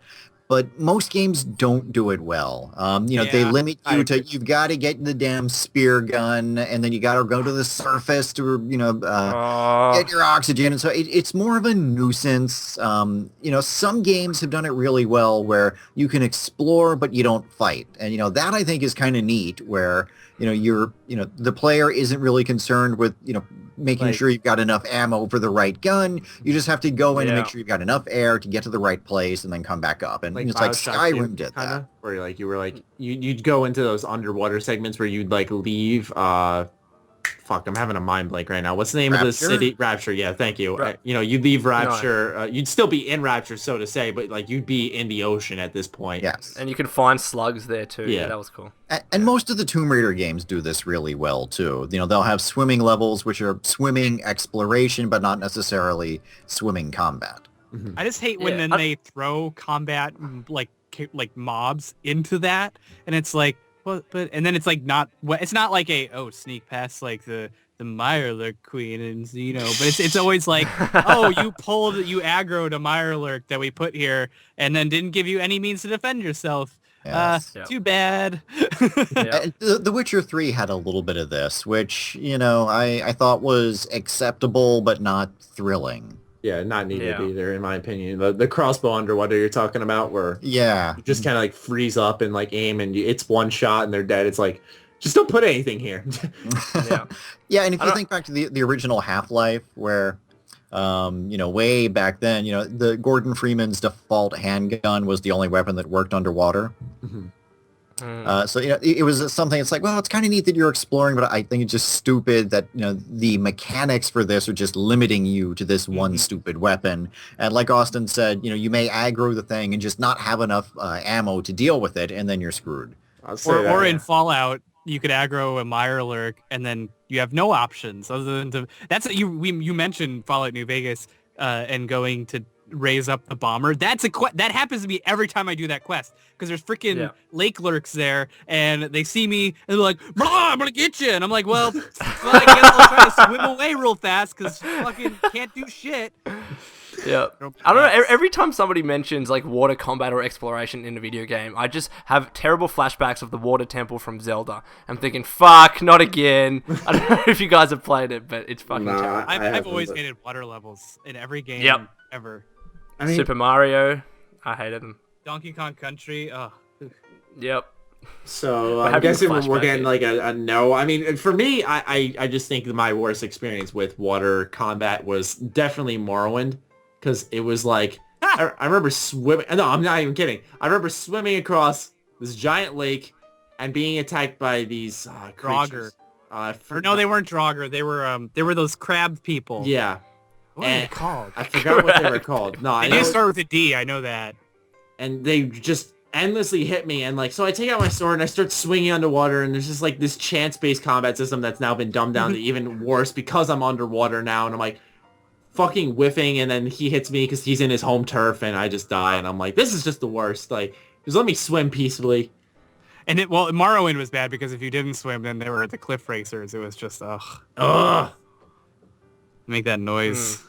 Speaker 5: But most games don't do it well. They limit you to, you've got to get the damn spear gun, and then you got to go to the surface to, get your oxygen. And so it's more of a nuisance. Some games have done it really well where you can explore, but you don't fight. And, that I think is kind of neat where, the player isn't really concerned with, making sure you've got enough ammo for the right gun. You just have to go in and make sure you've got enough air to get to the right place and then come back up. And it's like Skyrim did that.
Speaker 1: Where you'd go into those underwater segments where you'd like leave I'm having a mind blank right now. What's the name of the city? Rapture. Yeah, thank you. You'd leave Rapture. You'd still be in Rapture, so to say, but like you'd be in the ocean at this point.
Speaker 5: Yes.
Speaker 2: And you can find slugs there too. Yeah, that was cool.
Speaker 5: And most of the Tomb Raider games do this really well too. They'll have swimming levels, which are swimming exploration, but not necessarily swimming combat.
Speaker 4: Mm-hmm. I just hate when then they throw combat like mobs into that, and it's like. Well, and then it's like it's not like sneak past like the Mirelurk Queen and but it's always like you aggroed a Mirelurk that we put here and then didn't give you any means to defend yourself. Yes. Too bad.
Speaker 5: The Witcher 3 had a little bit of this, which I thought was acceptable but not thrilling.
Speaker 1: Yeah, not needed either, in my opinion. The crossbow underwater you're talking about, where you just kind of like freeze up and like aim, and it's one shot and they're dead. It's like, just don't put anything here.
Speaker 5: Yeah, and if you think back to the original Half-Life, where way back then, the Gordon Freeman's default handgun was the only weapon that worked underwater. Mm-hmm. So it was something. It's like, well, it's kind of neat that you're exploring, but I think it's just stupid that the mechanics for this are just limiting you to this one stupid weapon. And like Austin said, you may aggro the thing and just not have enough ammo to deal with it, and then you're screwed.
Speaker 4: Or in Fallout, you could aggro a Mirelurk, and then you have no options other than to. You mentioned Fallout New Vegas and going to raise up the bomber. That's that happens to me every time I do that quest because there's freaking lake lurks there and they see me and they're like, I'm gonna get you, and I'm like, well, I guess I'll try to swim away real fast because fucking can't do shit.
Speaker 2: Yeah, I don't know. Every time somebody mentions like water combat or exploration in a video game, I just have terrible flashbacks of the water temple from Zelda. I'm thinking, fuck, not again. I don't know if you guys have played it, but it's fucking terrible.
Speaker 4: I've always hated water levels in every game ever.
Speaker 2: Super Mario, I hated them.
Speaker 4: Donkey Kong Country,
Speaker 2: Yep.
Speaker 1: So I'm guessing we're getting like a no. I mean, for me, I just think my worst experience with water combat was definitely Morrowind, because it was like, I remember swimming. No, I'm not even kidding. I remember swimming across this giant lake and being attacked by these
Speaker 4: Draugr. No, they weren't Draugr. They were those crab people.
Speaker 1: Yeah.
Speaker 4: What are they called?
Speaker 1: I forgot what they were called. No,
Speaker 4: they do start with a D. I know that.
Speaker 1: And they just endlessly hit me, and like, so I take out my sword and I start swinging underwater, and there's just like this chance-based combat system that's now been dumbed down to even worse because I'm underwater now, and I'm like fucking whiffing, and then he hits me because he's in his home turf, and I just die, and I'm like, this is just the worst. Like, just let me swim peacefully.
Speaker 4: And Morrowind was bad because if you didn't swim, then they were the cliff racers. It was just ugh. Make that noise.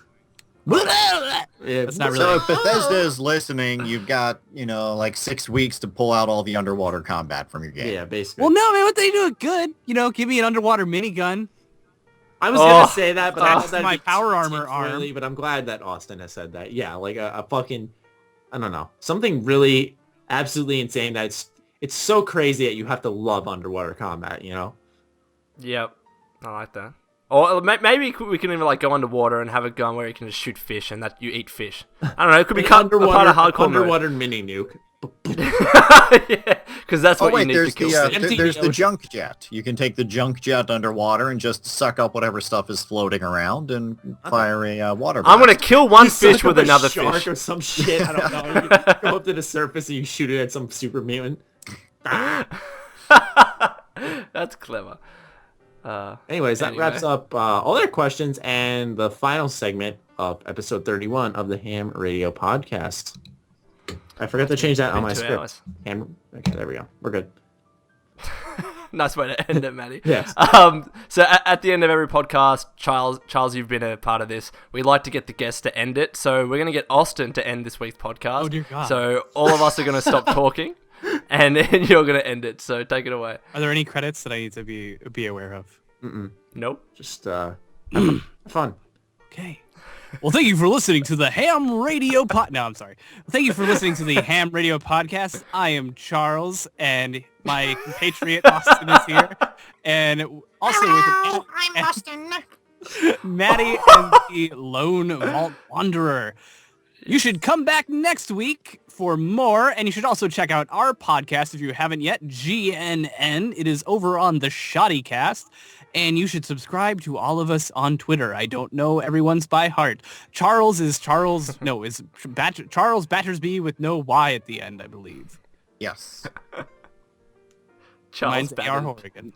Speaker 5: It's not really. So if Bethesda is listening, you've got like 6 weeks to pull out all the underwater combat from your game.
Speaker 1: Yeah, basically.
Speaker 4: Well, no, man, what they do it good. Give me an underwater minigun.
Speaker 1: I was gonna say that, but that's
Speaker 4: my power armor arm.
Speaker 1: But I'm glad that Austin has said that. Yeah, like a fucking, I don't know, something really absolutely insane. It's it's so crazy that you have to love underwater combat, you know?
Speaker 2: Yep. I like that. Or maybe we can even like go underwater and have a gun where you can just shoot fish and that you eat fish. I don't know. It could be part of hardcore
Speaker 1: underwater mini nuke.
Speaker 2: Yeah, because that's what you need to kill.
Speaker 5: There's the junk jet. You can take the junk jet underwater and just suck up whatever stuff is floating around and fire a water blast.
Speaker 2: I'm gonna kill one fish with another fish
Speaker 1: or some shit. I don't know. You go up to the surface and you shoot it at some super mutant.
Speaker 2: That's clever.
Speaker 1: Anyways, that wraps up all their questions and the final segment of episode 31 of the Ham Radio Podcast. I forgot to change that on my script. Okay, there we go. We're good.
Speaker 2: Nice way to end it, Matty.
Speaker 1: Yes.
Speaker 2: So at the end of every podcast, Charles, you've been a part of this. We like to get the guests to end it. So we're going to get Austin to end this week's podcast.
Speaker 4: Oh, dear God.
Speaker 2: So all of us are going to stop talking, and then you're going to end it. So take it away.
Speaker 4: Are there any credits that I need to be aware of?
Speaker 2: Nope.
Speaker 1: Just fun.
Speaker 4: Okay. Well, thank you for listening to the Ham Radio No, I'm sorry. Thank you for listening to the Ham Radio Podcast. I am Charles, and my compatriot Austin is here. And also
Speaker 6: Hello, I'm Austin.
Speaker 4: Matty and the Lone Vault Wanderer. You should come back next week for more, and you should also check out our podcast if you haven't yet, GNN. It is over on the ShoddyCast. And you should subscribe to all of us on Twitter. I don't know everyone's by heart. Charles Battersby with no Y at the end, I believe.
Speaker 5: Yes.
Speaker 4: Mine's A.R. Horrigan.